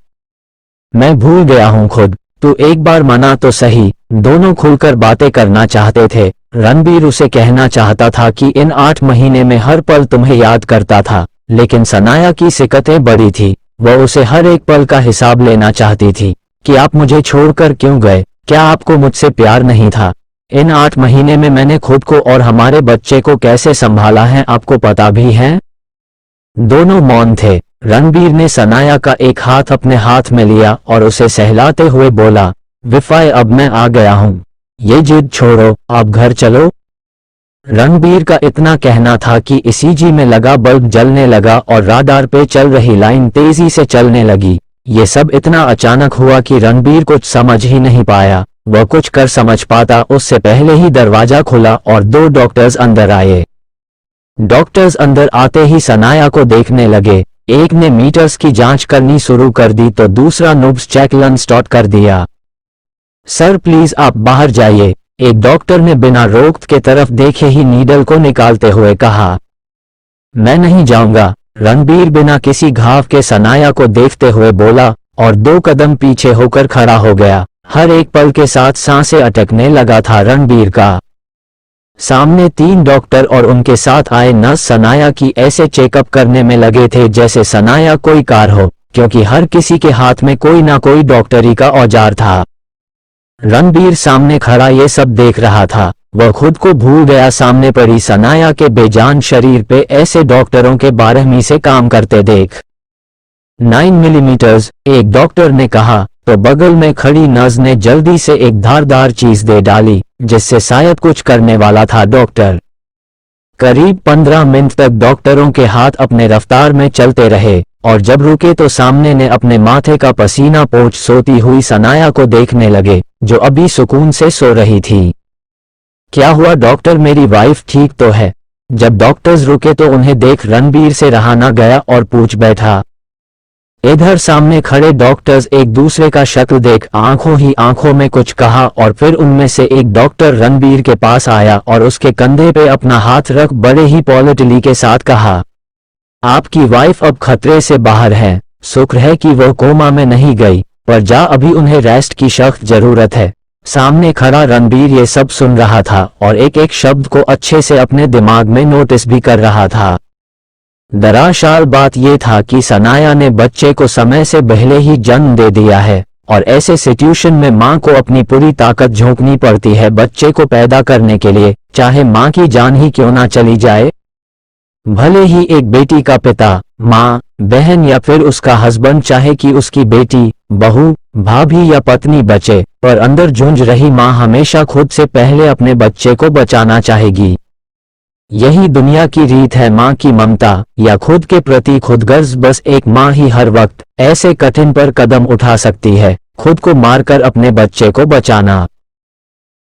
मैं भूल गया हूँ खुद, तू एक बार मना तो सही। दोनों खुलकर बातें करना चाहते थे। रणबीर उसे कहना चाहता था कि इन 8 महीने में हर पल तुम्हें याद करता था, लेकिन सनाया की सिकतें बड़ी थी। वह उसे हर एक पल का हिसाब लेना चाहती थी कि आप मुझे छोड़कर क्यों गए, क्या आपको मुझसे प्यार नहीं था। इन 8 महीने में मैंने खुद को और हमारे बच्चे को कैसे संभाला है आपको पता भी है। दोनों मौन थे। रणबीर ने सनाया का एक हाथ अपने हाथ में लिया और उसे सहलाते हुए बोला, विफाई अब मैं आ गया हूँ, ये जिद छोड़ो, आप घर चलो। रणबीर का इतना कहना था कि इसीजी में लगा बल्ब जलने लगा और राडार पे चल रही लाइन तेजी से चलने लगी। ये सब इतना अचानक हुआ कि रणबीर कुछ समझ ही नहीं पाया। वह कुछ कर समझ पाता उससे पहले ही दरवाजा खुला और 2 डॉक्टर्स अंदर आए। डॉक्टर्स अंदर आते ही सनाया को देखने लगे। एक ने मीटर्स की जांच करनी शुरू कर दी तो दूसरा नुब्स चेक स्टार्ट कर दिया। सर प्लीज आप बाहर जाइए, एक डॉक्टर ने बिना रोक के तरफ देखे ही नीडल को निकालते हुए कहा। मैं नहीं जाऊंगा, रणबीर बिना किसी घाव के सनाया को देखते हुए बोला और 2 कदम पीछे होकर खड़ा हो गया। हर एक पल के साथ सांसें अटकने लगा था रणबीर का। सामने 3 डॉक्टर और उनके साथ आए नर्स सनाया की ऐसे चेकअप करने में लगे थे जैसे सनाया कोई कार हो, क्योंकि हर किसी के हाथ में कोई ना कोई डॉक्टरी का औजार था। रणबीर सामने खड़ा ये सब देख रहा था। वह खुद को भूल गया सामने पड़ी सनाया के बेजान शरीर पे ऐसे डॉक्टरों के 12वीं से काम करते देख। 9 मिलीमीटर्स, एक डॉक्टर ने कहा, तो बगल में खड़ी नर्स ने जल्दी से एक धारदार चीज दे डाली, जिससे शायद कुछ करने वाला था डॉक्टर। करीब 15 मिनट तक डॉक्टरों के हाथ अपने रफ्तार में चलते रहे, और जब रुके तो सामने ने अपने माथे का पसीना पोंछ सोती हुई सनाया को देखने लगे, जो अभी सुकून से सो रही थी। क्या हुआ डॉक्टर, मेरी वाइफ ठीक तो है? जब डॉक्टर्स रुके तो उन्हें देख रणबीर से रहा न गया और पूछ बैठा। इधर सामने खड़े डॉक्टर्स एक दूसरे का शक्ल देख आंखों ही आंखों में कुछ कहा, और फिर उनमें से एक डॉक्टर रणबीर के पास आया और उसके कंधे पे अपना हाथ रख बड़े ही पॉलिटिकली के साथ कहा, आपकी वाइफ अब खतरे से बाहर है, शुक्र है कि वो कोमा में नहीं गई, पर जा अभी उन्हें रेस्ट की सख्त जरूरत है। सामने खड़ा रणबीर ये सब सुन रहा था और एक एक शब्द को अच्छे से अपने दिमाग में नोटिस भी कर रहा था। दरअसल बात यह था कि सनाया ने बच्चे को समय से पहले ही जन्म दे दिया है, और ऐसे सिचुएशन में मां को अपनी पूरी ताकत झोंकनी पड़ती है बच्चे को पैदा करने के लिए, चाहे मां की जान ही क्यों ना चली जाए। भले ही एक बेटी का पिता, मां, बहन या फिर उसका हस्बैंड चाहे कि उसकी बेटी, बहू, भाभी या पत्नी बचे, पर अंदर जूझ रही मां हमेशा खुद से पहले अपने बच्चे को बचाना चाहेगी। यही दुनिया की रीत है, मां की ममता या खुद के प्रति खुदगर्ज। बस एक मां ही हर वक्त ऐसे कठिन पर कदम उठा सकती है, खुद को मारकर अपने बच्चे को बचाना।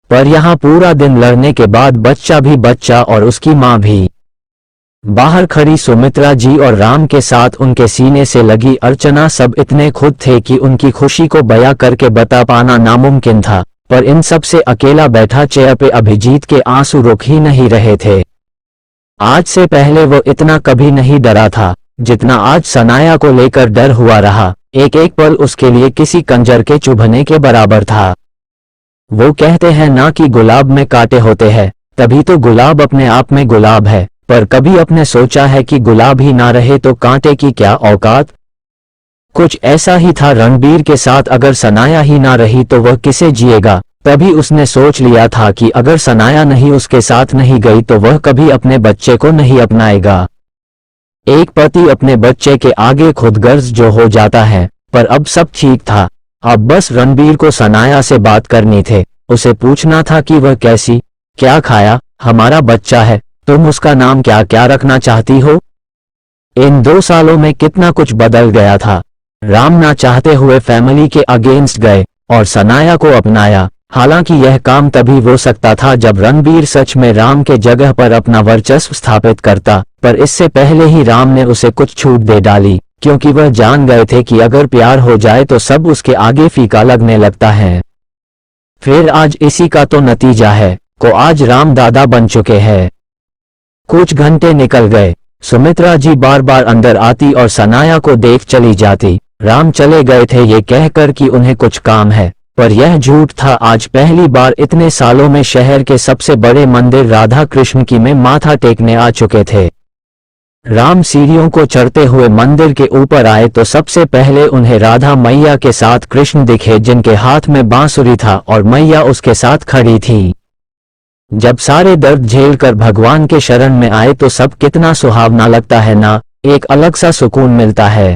पर यहाँ पूरा दिन लड़ने के बाद बच्चा भी बच्चा और उसकी मां भी। बाहर खड़ी सुमित्रा जी और राम के साथ उनके सीने से लगी अर्चना सब इतने खुद थे कि उनकी खुशी को बयां करके बता पाना नामुमकिन था, पर इन सब से अकेला बैठा चेयर पे अभिजीत के आंसू रुक ही नहीं रहे थे। आज से पहले वो इतना कभी नहीं डरा था जितना आज सनाया को लेकर डर हुआ रहा। एक एक पल उसके लिए किसी कंजर के चुभने के बराबर था। वो कहते हैं ना कि गुलाब में कांटे होते हैं, तभी तो गुलाब अपने आप में गुलाब है, पर कभी अपने सोचा है कि गुलाब ही ना रहे तो कांटे की क्या औकात। कुछ ऐसा ही था रणबीर के साथ, अगर सनाया ही ना रही तो वह किसे जिएगा। तभी उसने सोच लिया था कि अगर सनाया नहीं उसके साथ नहीं गई तो वह कभी अपने बच्चे को नहीं अपनाएगा। एक पति अपने बच्चे के आगे खुदगर्ज जो हो जाता है, पर अब सब ठीक था। अब बस रणबीर को सनाया से बात करनी थी, उसे पूछना था कि वह कैसी, क्या खाया, हमारा बच्चा है, तुम उसका नाम क्या क्या रखना चाहती हो। इन 2 सालों में कितना कुछ बदल गया था। राम ना चाहते हुए फैमिली के अगेंस्ट गए और सनाया को अपनाया। हालांकि यह काम तभी हो सकता था जब रणबीर सच में राम के जगह पर अपना वर्चस्व स्थापित करता, पर इससे पहले ही राम ने उसे कुछ छूट दे डाली, क्योंकि वह जान गए थे कि अगर प्यार हो जाए तो सब उसके आगे फीका लगने लगता है। फिर आज इसी का तो नतीजा है को आज राम दादा बन चुके हैं। कुछ घंटे निकल गए। सुमित्रा जी बार बार अंदर आती और सनाया को देख चली जाती। राम चले गए थे ये कहकर कि उन्हें कुछ काम है, पर यह झूठ था। आज पहली बार इतने सालों में शहर के सबसे बड़े मंदिर राधा कृष्ण की में माथा टेकने आ चुके थे। राम सीढ़ियों को चढ़ते हुए मंदिर के ऊपर आए तो सबसे पहले उन्हें राधा मैया के साथ कृष्ण दिखे, जिनके हाथ में बांसुरी था और मैया उसके साथ खड़ी थी। जब सारे दर्द झेलकर भगवान के शरण में आए तो सब कितना सुहावना लगता है ना, एक अलग सा सुकून मिलता है।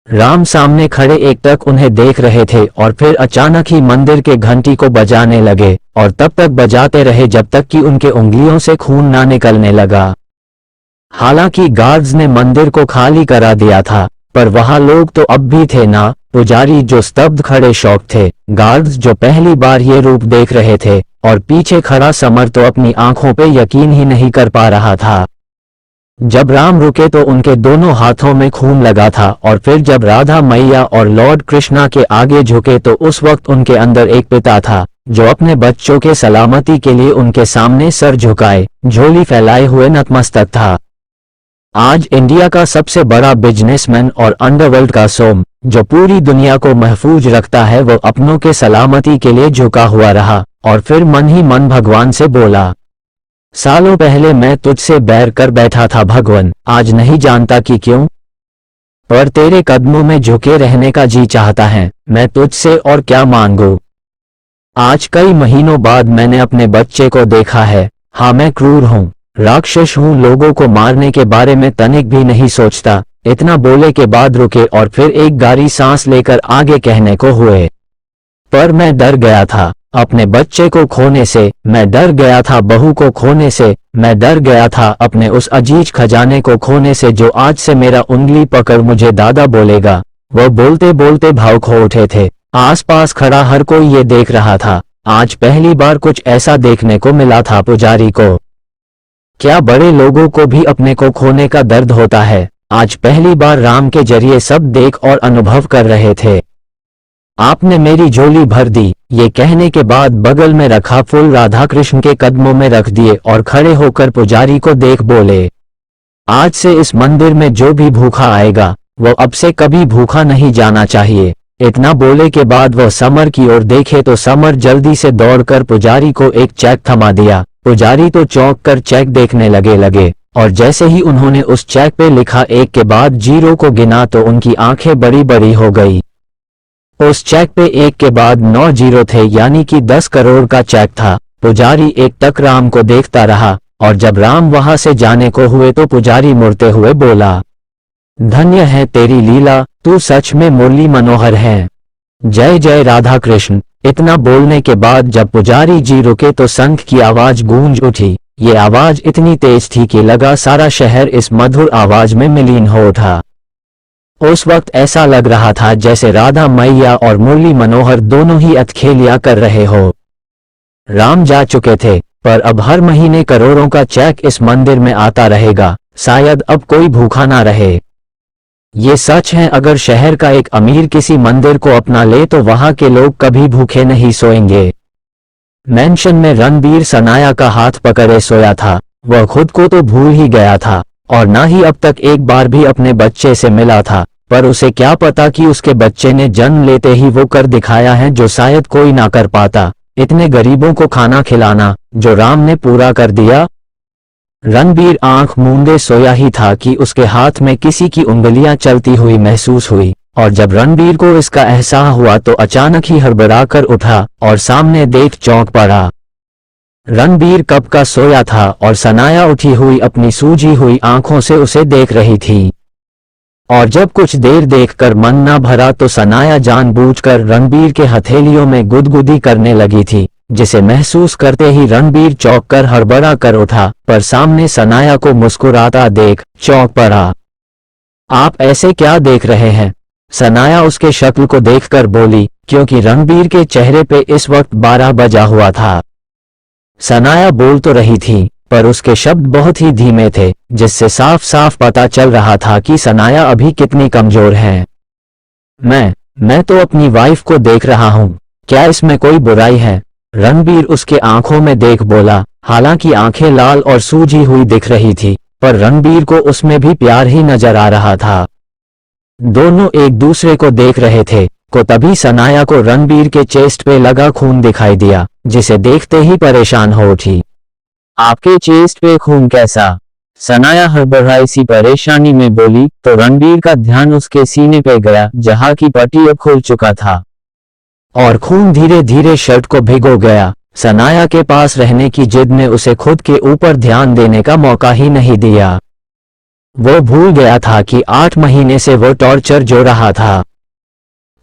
राम सामने खड़े एक टक उन्हें देख रहे थे और फिर अचानक ही मंदिर के घंटी को बजाने लगे, और तब तक बजाते रहे जब तक कि उनके उंगलियों से खून ना निकलने लगा। हालांकि गार्ड्स ने मंदिर को खाली करा दिया था, पर वहां लोग तो अब भी थे ना, पुजारी जो स्तब्ध खड़े शौक थे, गार्ड्स जो पहली बार ये रूप देख रहे थे, और पीछे खड़ा समर तो अपनी आंखों पे यकीन ही नहीं कर पा रहा था। जब राम रुके तो उनके दोनों हाथों में खून लगा था, और फिर जब राधा मैया और लॉर्ड कृष्णा के आगे झुके तो उस वक्त उनके अंदर एक पिता था जो अपने बच्चों के सलामती के लिए उनके सामने सर झुकाए, झोली फैलाए हुए नतमस्तक था। आज इंडिया का सबसे बड़ा बिजनेसमैन और अंडरवर्ल्ड का सोम, जो पूरी दुनिया को महफूज रखता है, वो अपनों के सलामती के लिए झुका हुआ रहा और फिर मन ही मन भगवान से बोला, सालों पहले मैं तुझसे बैर कर बैठा था भगवान, आज नहीं जानता कि क्यों, पर तेरे कदमों में झुके रहने का जी चाहता है, मैं तुझसे और क्या मांगू। आज कई महीनों बाद मैंने अपने बच्चे को देखा है। हाँ मैं क्रूर हूँ, राक्षस हूँ, लोगों को मारने के बारे में तनिक भी नहीं सोचता, इतना बोले के बाद रुके और फिर एक गहरी सांस लेकर आगे कहने को हुए, पर मैं डर गया था अपने बच्चे को खोने से, मैं डर गया था बहू को खोने से, मैं डर गया था अपने उस अजीज खजाने को खोने से जो आज से मेरा उंगली पकड़ मुझे दादा बोलेगा। वह बोलते बोलते भावुक हो उठे थे। आसपास खड़ा हर कोई ये देख रहा था। आज पहली बार कुछ ऐसा देखने को मिला था पुजारी को। क्या बड़े लोगों को भी अपने को खोने का दर्द होता है? आज पहली बार राम के जरिए सब देख और अनुभव कर रहे थे। आपने मेरी झोली भर दी, ये कहने के बाद बगल में रखा फूल राधा कृष्ण के कदमों में रख दिए और खड़े होकर पुजारी को देख बोले, आज से इस मंदिर में जो भी भूखा आएगा वो अब से कभी भूखा नहीं जाना चाहिए। इतना बोले के बाद वह समर की ओर देखे तो समर जल्दी से दौड़कर पुजारी को एक चेक थमा दिया। पुजारी तो चौंक कर चेक देखने लगे और जैसे ही उन्होंने उस चेक पे लिखा एक के बाद 0 को गिना तो उनकी आंखें बड़ी बड़ी हो गई। उस चेक पे एक के बाद 9 0 थे, यानी कि 10 करोड़ का चेक था। पुजारी एक टक राम को देखता रहा और जब राम वहां से जाने को हुए तो पुजारी मुड़ते हुए बोला, धन्य है तेरी लीला, तू सच में मुरली मनोहर है। जय जय राधा कृष्ण। इतना बोलने के बाद जब पुजारी जी रुके तो शंख की आवाज गूंज उठी। ये आवाज इतनी तेज थी कि लगा सारा शहर इस मधुर आवाज में मिलीन हो उठा। उस वक्त ऐसा लग रहा था जैसे राधा मैया और मुरली मनोहर दोनों ही अतखेलियां कर रहे हो। राम जा चुके थे, पर अब हर महीने करोड़ों का चेक इस मंदिर में आता रहेगा। शायद अब कोई भूखा ना रहे। ये सच है, अगर शहर का एक अमीर किसी मंदिर को अपना ले तो वहां के लोग कभी भूखे नहीं सोएंगे। मेंशन में रणबीर सनाया का हाथ पकड़े सोया था। वह खुद को तो भूल ही गया था और ना ही अब तक एक बार भी अपने बच्चे से मिला था, पर उसे क्या पता कि उसके बच्चे ने जन्म लेते ही वो कर दिखाया है जो शायद कोई ना कर पाता, इतने गरीबों को खाना खिलाना, जो राम ने पूरा कर दिया। रणबीर आंख मूंदे सोया ही था कि उसके हाथ में किसी की उंगलियां चलती हुई महसूस हुई और जब रणबीर को इसका एहसास हुआ तो अचानक ही हड़बड़ाकर उठा और सामने देख चौंक पड़ा। रणबीर कब का सोया था और सनाया उठी हुई अपनी सूजी हुई आंखों से उसे देख रही थी और जब कुछ देर देखकर मन न भरा तो सनाया जानबूझकर रणबीर के हथेलियों में गुदगुदी करने लगी थी, जिसे महसूस करते ही रणबीर चौंक कर हड़बड़ा कर उठा, पर सामने सनाया को मुस्कुराता देख चौंक पड़ा। आप ऐसे क्या देख रहे हैं? सनाया उसके शक्ल को देखकर बोली, क्योंकि रणबीर के चेहरे पे इस वक्त 12 बजा हुआ था। सनाया बोल तो रही थी पर उसके शब्द बहुत ही धीमे थे, जिससे साफ साफ पता चल रहा था कि सनाया अभी कितनी कमजोर है। मैं तो अपनी वाइफ को देख रहा हूँ, क्या इसमें कोई बुराई है? रणबीर उसके आंखों में देख बोला। हालांकि आंखें लाल और सूजी हुई दिख रही थी, पर रणबीर को उसमें भी प्यार ही नजर आ रहा था। दोनों एक दूसरे को देख रहे थे को तभी सनाया को रणबीर के चेस्ट पे लगा खून दिखाई दिया, जिसे देखते ही परेशान हो उठी। आपके चेस्ट पे खून कैसा? सनाया हड़बड़ाई सी परेशानी में बोली तो रणबीर का ध्यान उसके सीने पे गया, जहां की पट्टी अब खुल चुका था और खून धीरे धीरे शर्ट को भिगो गया। सनाया के पास रहने की जिद ने उसे खुद के ऊपर ध्यान देने का मौका ही नहीं दिया। वो भूल गया था कि 8 महीने से वो टॉर्चर जो रहा था।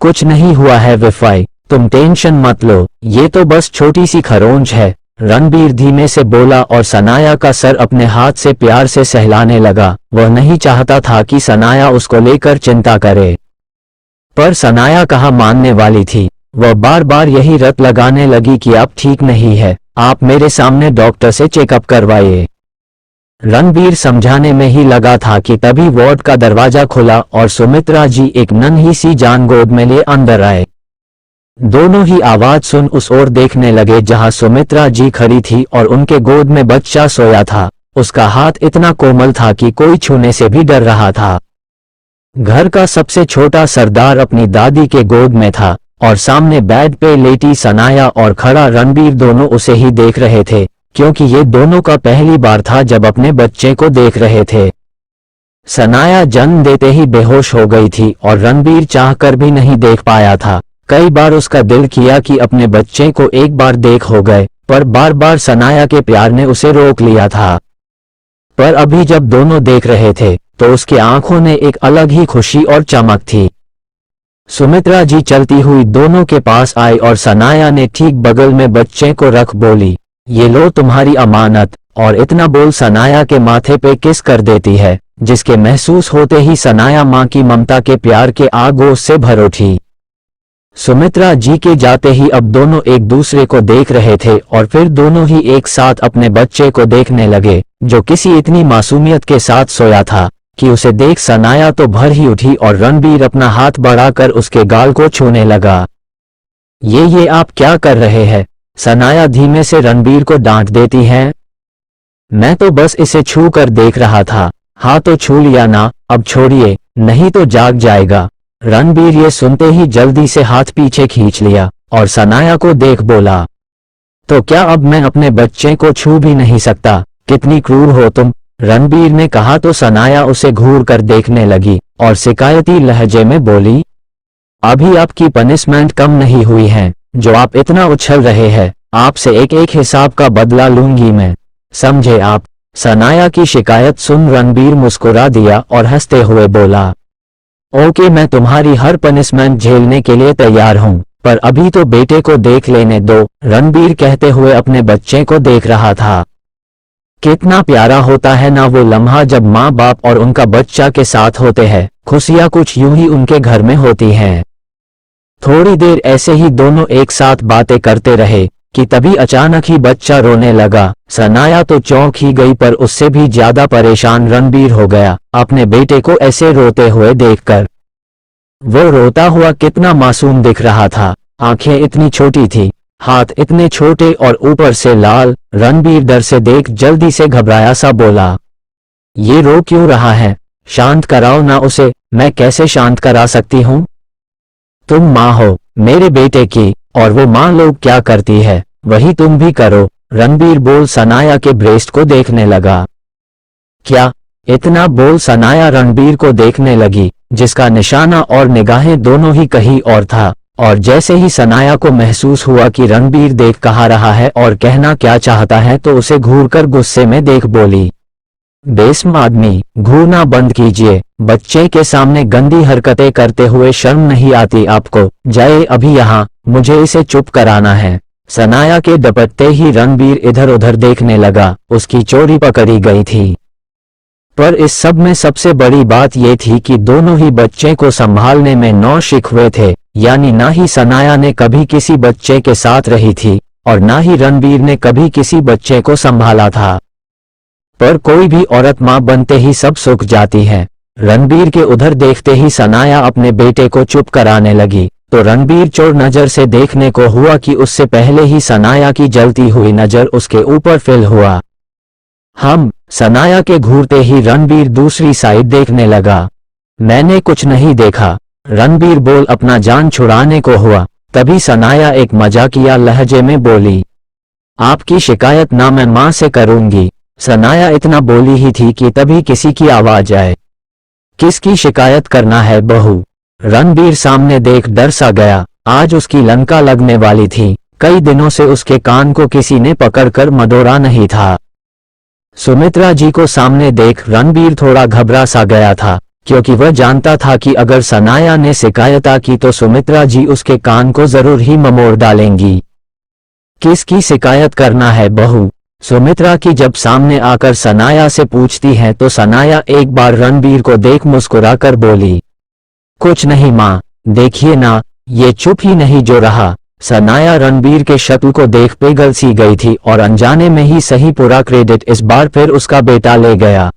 कुछ नहीं हुआ है विफाई, तुम टेंशन मत लो, ये तो बस छोटी सी खरोंच है, रणबीर धीमे से बोला और सनाया का सर अपने हाथ से प्यार से सहलाने लगा। वह नहीं चाहता था कि सनाया उसको लेकर चिंता करे, पर सनाया कहाँ मानने वाली थी। वह बार बार यही रट लगाने लगी कि अब ठीक नहीं है, आप मेरे सामने डॉक्टर से चेकअप करवाइए। रणबीर समझाने में ही लगा था कि तभी वार्ड का दरवाजा खुला और सुमित्रा जी एक नन्ही सी जान गोद में ले अंदर आए। दोनों ही आवाज सुन उस ओर देखने लगे जहां सुमित्रा जी खड़ी थी और उनके गोद में बच्चा सोया था। उसका हाथ इतना कोमल था कि कोई छूने से भी डर रहा था। घर का सबसे छोटा सरदार अपनी दादी के गोद में था और सामने बेड पे लेटी सनाया और खड़ा रणबीर दोनों उसे ही देख रहे थे, क्योंकि ये दोनों का पहली बार था जब अपने बच्चे को देख रहे थे। सनाया जन्म देते ही बेहोश हो गई थी और रणबीर चाहकर भी नहीं देख पाया था। कई बार उसका दिल किया कि अपने बच्चे को एक बार देख हो गए, पर बार बार सनाया के प्यार ने उसे रोक लिया था। पर अभी जब दोनों देख रहे थे तो उसकी आंखों में एक अलग ही खुशी और चमक थी। सुमित्रा जी चलती हुई दोनों के पास आई और सनाया ने ठीक बगल में बच्चे को रख बोली, ये लो तुम्हारी अमानत। और इतना बोल सनाया के माथे पे किस कर देती है, जिसके महसूस होते ही सनाया मां की ममता के प्यार के आगोश से भर उठी। सुमित्रा जी के जाते ही अब दोनों एक दूसरे को देख रहे थे और फिर दोनों ही एक साथ अपने बच्चे को देखने लगे, जो किसी इतनी मासूमियत के साथ सोया था कि उसे देख सनाया तो भर ही उठी और रणबीर अपना हाथ बढ़ाकर उसके गाल को छूने लगा। ये आप क्या कर रहे हैं? सनाया धीमे से रणबीर को डांट देती है। मैं तो बस इसे छू कर देख रहा था। हाँ तो छू लिया ना, अब छोड़िए, नहीं तो जाग जाएगा। रणबीर ये सुनते ही जल्दी से हाथ पीछे खींच लिया और सनाया को देख बोला, तो क्या अब मैं अपने बच्चे को छू भी नहीं सकता? कितनी क्रूर हो तुम। रणबीर ने कहा तो सनाया उसे घूर कर देखने लगी और शिकायती लहजे में बोली, अभी आपकी पनिशमेंट कम नहीं हुई है, जो आप इतना उछल रहे हैं, आपसे एक एक हिसाब का बदला लूंगी मैं, समझे आप? सनाया की शिकायत सुन रणबीर मुस्कुरा दिया और हंसते हुए बोला, ओके, मैं तुम्हारी हर पनिशमेंट झेलने के लिए तैयार हूँ, पर अभी तो बेटे को देख लेने दो। रणबीर कहते हुए अपने बच्चे को देख रहा था। कितना प्यारा होता है ना वो लम्हा जब माँ बाप और उनका बच्चा के साथ होते हैं। खुशियाँ कुछ यूं ही उनके घर में होती हैं। थोड़ी देर ऐसे ही दोनों एक साथ बातें करते रहे कि तभी अचानक ही बच्चा रोने लगा। सनाया तो चौंक ही गई, पर उससे भी ज्यादा परेशान रणबीर हो गया अपने बेटे को ऐसे रोते हुए देखकर। वो रोता हुआ कितना मासूम दिख रहा था, आंखें इतनी छोटी थी, हाथ इतने छोटे और ऊपर से लाल। रणबीर डर से देख जल्दी से घबराया सा बोला, ये रो क्यों रहा है? शांत कराओ ना उसे। मैं कैसे शांत करा सकती हूँ? तुम माँ हो मेरे बेटे की, और वो माँ लोग क्या करती है वही तुम भी करो। रणबीर बोल सनाया के ब्रेस्ट को देखने लगा। क्या? इतना बोल सनाया रणबीर को देखने लगी, जिसका निशाना और निगाहें दोनों ही कहीं और था। और जैसे ही सनाया को महसूस हुआ कि रणबीर देख कहाँ रहा है और कहना क्या चाहता है, तो उसे घूरकर गुस्से में देख बोली, बेशर्म आदमी, घूरना बंद कीजिए। बच्चे के सामने गंदी हरकतें करते हुए शर्म नहीं आती आपको? जाए अभी यहाँ, मुझे इसे चुप कराना है। सनाया के डपटते ही रणबीर इधर उधर देखने लगा, उसकी चोरी पकड़ी गई थी। पर इस सब में सबसे बड़ी बात ये थी कि दोनों ही बच्चे को संभालने में नौशिखवे थे, यानी ना ही सनाया ने कभी किसी बच्चे के साथ रही थी और ना ही रणबीर ने कभी किसी बच्चे को संभाला था। पर कोई भी औरत मां बनते ही सब सूख जाती है। रणबीर के उधर देखते ही सनाया अपने बेटे को चुप कराने लगी, तो रणबीर चोर नजर से देखने को हुआ कि उससे पहले ही सनाया की जलती हुई नजर उसके ऊपर फिल हुआ। सनाया के घूरते ही रणबीर दूसरी साइड देखने लगा। मैंने कुछ नहीं देखा, रणबीर बोल अपना जान छुड़ाने को हुआ। तभी सनाया एक मजाकिया लहजे में बोली, आपकी शिकायत ना मैं मां से करूंगी। सनाया इतना बोली ही थी कि तभी किसी की आवाज आए, किसकी शिकायत करना है बहू? रणबीर सामने देख डर सा गया। आज उसकी लंका लगने वाली थी। कई दिनों से उसके कान को किसी ने पकड़कर मडोरा नहीं था। सुमित्रा जी को सामने देख रणबीर थोड़ा घबरा सा गया था, क्योंकि वह जानता था कि अगर सनाया ने शिकायत की तो सुमित्रा जी उसके कान को जरूर ही ममोड़ डालेंगी। किसकी शिकायत करना है बहू? सुमित्रा की जब सामने आकर सनाया से पूछती है तो सनाया एक बार रणबीर को देख मुस्कुरा कर बोली, कुछ नहीं माँ, देखिए ना, ये चुप ही नहीं जो रहा। सनाया रणबीर के शक्ल को देख पिघल सी गई थी और अनजाने में ही सही पूरा क्रेडिट इस बार फिर उसका बेटा ले गया।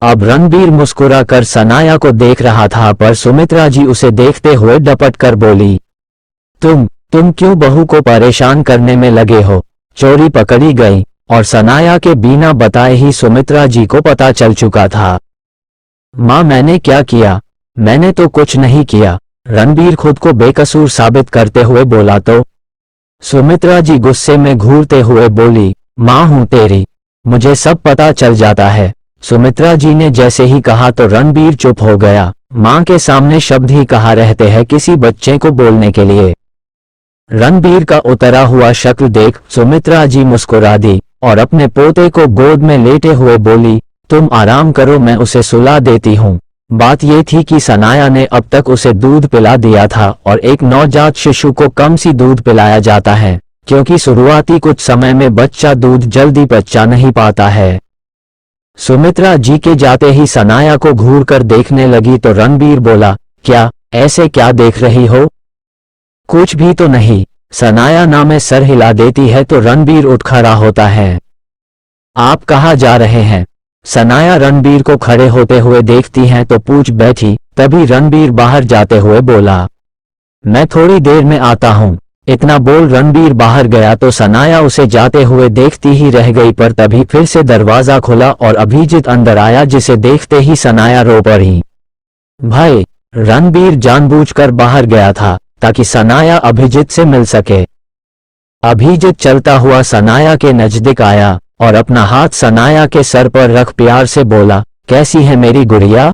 अब रणबीर मुस्कुरा कर सनाया को देख रहा था, पर सुमित्रा जी उसे देखते हुए डपट कर बोली, तुम क्यों बहू को परेशान करने में लगे हो? चोरी पकड़ी गई। और सनाया के बिना बताए ही सुमित्रा जी को पता चल चुका था। माँ मैंने क्या किया? मैंने तो कुछ नहीं किया। रणबीर खुद को बेकसूर साबित करते हुए बोला तो सुमित्रा जी गुस्से में घूरते हुए बोली, माँ हूं तेरी, मुझे सब पता चल जाता है। सुमित्रा जी ने जैसे ही कहा तो रणबीर चुप हो गया। माँ के सामने शब्द ही कहा रहते हैं किसी बच्चे को बोलने के लिए। रणबीर का उतरा हुआ शक्ल देख सुमित्रा जी मुस्कुरा दी और अपने पोते को गोद में लेटे हुए बोली, तुम आराम करो, मैं उसे सुला देती हूँ। बात ये थी कि सनाया ने अब तक उसे दूध पिला दिया था और एक नवजात शिशु को कम सी दूध पिलाया जाता है क्योंकि शुरुआती कुछ समय में बच्चा दूध जल्दी पचा नहीं पाता है। सुमित्रा जी के जाते ही सनाया को घूर कर देखने लगी तो रणबीर बोला, क्या ऐसे क्या देख रही हो? कुछ भी तो नहीं। सनाया ना में सर हिला देती है तो रणबीर उठ खड़ा होता है। आप कहाँ जा रहे हैं? सनाया रणबीर को खड़े होते हुए देखती हैं तो पूछ बैठी। तभी रणबीर बाहर जाते हुए बोला, मैं थोड़ी देर में आता हूँ। इतना बोल रणबीर बाहर गया तो सनाया उसे जाते हुए देखती ही रह गई, पर तभी फिर से दरवाजा खुला और अभिजीत अंदर आया, जिसे देखते ही सनाया रो पड़ी। भाई, रणबीर जानबूझकर बाहर गया था ताकि सनाया अभिजीत से मिल सके। अभिजीत चलता हुआ सनाया के नजदीक आया और अपना हाथ सनाया के सर पर रख प्यार से बोला, कैसी है मेरी गुड़िया?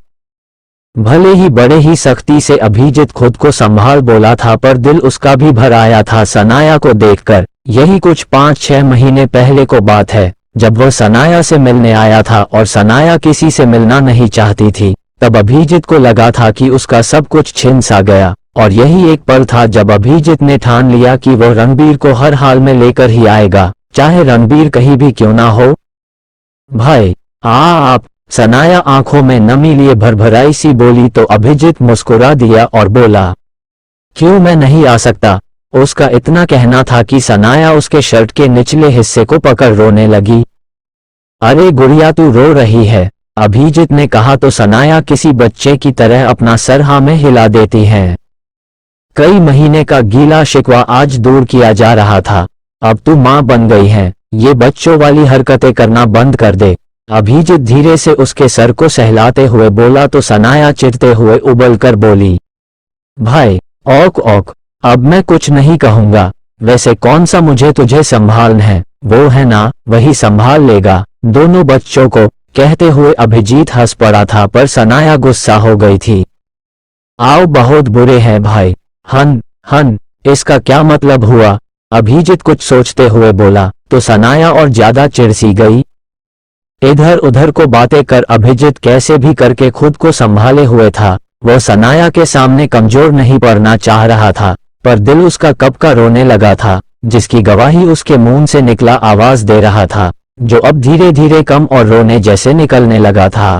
भले ही बड़े ही सख्ती से अभिजीत खुद को संभाल बोला था, पर दिल उसका भी भर आया था सनाया को देखकर। यही कुछ 5-6 महीने पहले को बात है, जब वह सनाया से मिलने आया था और सनाया किसी से मिलना नहीं चाहती थी। तब अभिजीत को लगा था कि उसका सब कुछ छिन सा गया, और यही एक पल था जब अभिजीत ने ठान लिया कि वह रणबीर को हर हाल में लेकर ही आएगा, चाहे रणबीर कहीं भी क्यों ना हो। भाई, आप। सनाया आंखों में नमी लिए भरभराई सी बोली तो अभिजीत मुस्कुरा दिया और बोला, क्यों मैं नहीं आ सकता? उसका इतना कहना था कि सनाया उसके शर्ट के निचले हिस्से को पकड़ रोने लगी। अरे गुड़िया, तू रो रही है? अभिजीत ने कहा तो सनाया किसी बच्चे की तरह अपना सर हाँ में हिला देती है। कई महीने का गीला शिकवा आज दूर किया जा रहा था। अब तू माँ बन गई है, ये बच्चों वाली हरकतें करना बंद कर दे। अभिजीत धीरे से उसके सर को सहलाते हुए बोला तो सनाया चिढ़ते हुए उबल कर बोली, भाई, औक औक, अब मैं कुछ नहीं कहूंगा। वैसे कौन सा मुझे तुझे संभालना है, वो है ना, वही संभाल लेगा दोनों बच्चों को। कहते हुए अभिजीत हंस पड़ा था, पर सनाया गुस्सा हो गई थी। आओ, बहुत बुरे हैं भाई। हन हन, इसका क्या मतलब हुआ? अभिजीत कुछ सोचते हुए बोला तो सनाया और ज्यादा चिढ़ गई। इधर उधर को बातें कर अभिजीत कैसे भी करके खुद को संभाले हुए था। वह सनाया के सामने कमजोर नहीं पड़ना चाह रहा था, पर दिल उसका कब का रोने लगा था, जिसकी गवाही उसके मुंह से निकला आवाज दे रहा था, जो अब धीरे धीरे कम और रोने जैसे निकलने लगा था।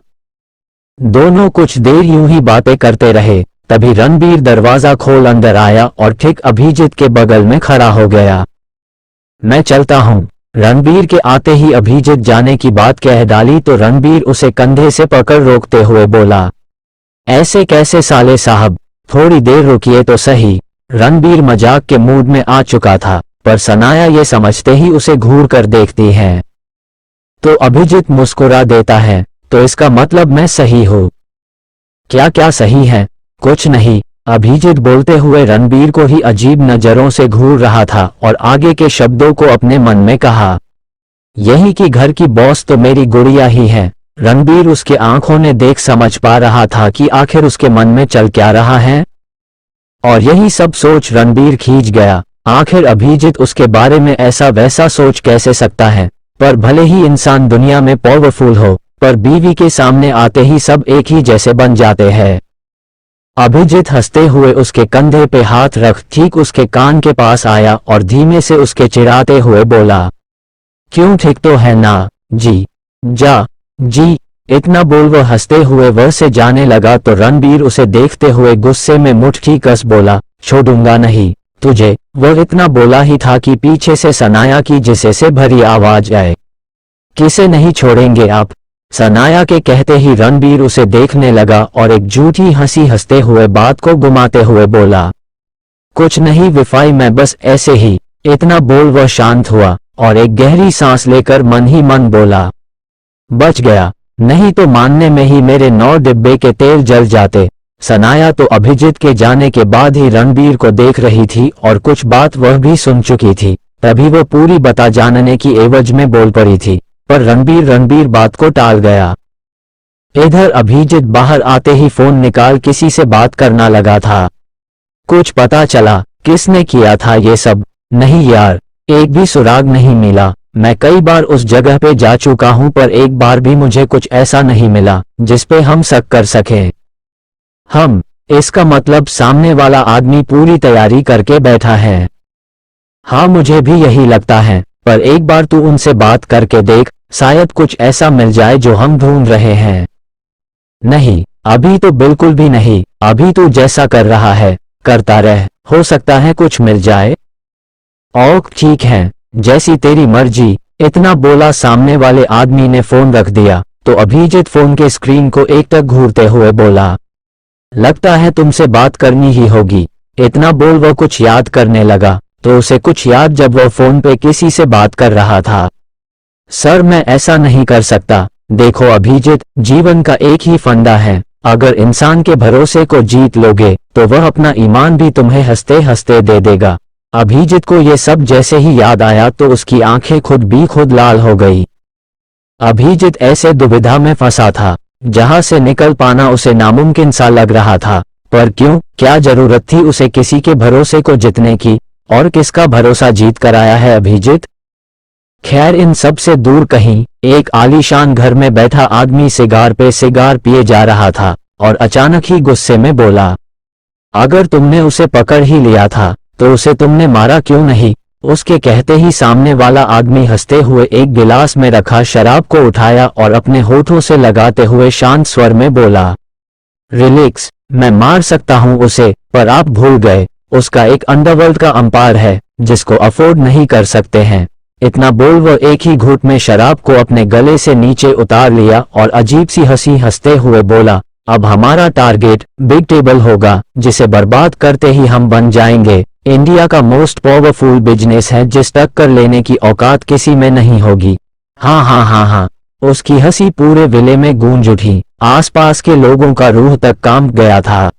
दोनों कुछ देर यूं ही बातें करते रहे। तभी रणबीर दरवाजा खोल अंदर आया और ठीक अभिजीत के बगल में खड़ा हो गया। मैं चलता हूँ। रणबीर के आते ही अभिजीत जाने की बात कह डाली तो रणबीर उसे कंधे से पकड़ रोकते हुए बोला, ऐसे कैसे साले साहब, थोड़ी देर रुकिए तो सही। रणबीर मजाक के मूड में आ चुका था, पर सनाया ये समझते ही उसे घूर कर देखती है तो अभिजीत मुस्कुरा देता है, तो इसका मतलब मैं सही हूँ? क्या क्या सही है? कुछ नहीं। अभिजीत बोलते हुए रणबीर को ही अजीब नजरों से घूर रहा था और आगे के शब्दों को अपने मन में कहा, यही कि घर की बॉस तो मेरी गुड़िया ही है। रणबीर उसके आंखों ने देख समझ पा रहा था कि आखिर उसके मन में चल क्या रहा है, और यही सब सोच रणबीर खींच गया। आखिर अभिजीत उसके बारे में ऐसा वैसा सोच कैसे सकता है? पर भले ही इंसान दुनिया में पावरफुल हो, पर बीवी के सामने आते ही सब एक ही जैसे बन जाते हैं। अभिजीत हंसते हुए उसके कंधे पे हाथ रख ठीक उसके कान के पास आया और धीमे से उसके चिढ़ाते हुए बोला, क्यों, ठीक तो है ना? जी जा जी। इतना बोल वह हंसते हुए वह से जाने लगा तो रणबीर उसे देखते हुए गुस्से में मुट्ठी कस बोला, छोड़ूंगा नहीं तुझे। वह इतना बोला ही था कि पीछे से सनाया की जिसे से भरी आवाज आए, किसे नहीं छोड़ेंगे आप? सनाया के कहते ही रणबीर उसे देखने लगा और एक झूठी हंसी हंसते हुए बात को घुमाते हुए बोला, कुछ नहीं विफाई, मैं बस ऐसे ही। इतना बोल वह शांत हुआ और एक गहरी सांस लेकर मन ही मन बोला, बच गया, नहीं तो मानने में ही मेरे 9 डिब्बे के तेल जल जाते। सनाया तो अभिजीत के जाने के बाद ही रणबीर को देख रही थी और कुछ बात वह भी सुन चुकी थी, तभी वह पूरी बता जानने की एवज में बोल पड़ी थी, पर रणबीर बात को टाल गया। इधर अभिजीत बाहर आते ही फोन निकाल किसी से बात करना लगा था। कुछ पता चला किसने किया था ये सब? नहीं यार, एक भी सुराग नहीं मिला। मैं कई बार उस जगह पे जा चुका हूं पर एक बार भी मुझे कुछ ऐसा नहीं मिला जिस पे हम शक कर सके। इसका मतलब सामने वाला आदमी पूरी तैयारी करके बैठा है। हाँ, मुझे भी यही लगता है, पर एक बार तू उनसे बात करके देख, शायद कुछ ऐसा मिल जाए जो हम ढूंढ रहे हैं। नहीं, अभी तो बिल्कुल भी नहीं, अभी तू जैसा कर रहा है करता रह, हो सकता है कुछ मिल जाए। ओह ठीक है, जैसी तेरी मर्जी। इतना बोला सामने वाले आदमी ने फोन रख दिया तो अभिजीत फोन के स्क्रीन को एकटक घूरते हुए बोला, लगता है तुमसे बात करनी ही होगी। इतना बोल वो कुछ याद करने लगा तो उसे कुछ याद जब वो फोन पे किसी से बात कर रहा था। सर मैं ऐसा नहीं कर सकता। देखो अभिजीत, जीवन का एक ही फंडा है, अगर इंसान के भरोसे को जीत लोगे तो वह अपना ईमान भी तुम्हें हंसते हंसते दे देगा। अभिजीत को ये सब जैसे ही याद आया तो उसकी आंखें खुद लाल हो गई। अभिजीत ऐसे दुविधा में फंसा था जहां से निकल पाना उसे नामुमकिन सा लग रहा था। पर क्यों, क्या जरूरत थी उसे किसी के भरोसे को जीतने की, और किसका भरोसा जीत कर आया है अभिजीत? खैर, इन सब से दूर कहीं एक आलीशान घर में बैठा आदमी सिगार पे सिगार पिए जा रहा था और अचानक ही गुस्से में बोला, अगर तुमने उसे पकड़ ही लिया था तो उसे तुमने मारा क्यों नहीं? उसके कहते ही सामने वाला आदमी हंसते हुए एक गिलास में रखा शराब को उठाया और अपने होठों से लगाते हुए शांत स्वर में बोला, रिलैक्स, मैं मार सकता हूं उसे, पर आप भूल गए, उसका एक अंडरवर्ल्ड का अंपायर है जिसको अफोर्ड नहीं कर सकते हैं। इतना बोल वो एक ही घूंट में शराब को अपने गले से नीचे उतार लिया और अजीब सी हंसी हंसते हुए बोला, अब हमारा टारगेट बिग टेबल होगा जिसे बर्बाद करते ही हम बन जाएंगे इंडिया का मोस्ट पावरफुल बिजनेस है जिस टक्कर लेने की औकात किसी में नहीं होगी। हाँ हाँ हाँ हाँ। उसकी हंसी पूरे विले में गूंज उठी, आसपास के लोगों का रूह तक कांप गया था।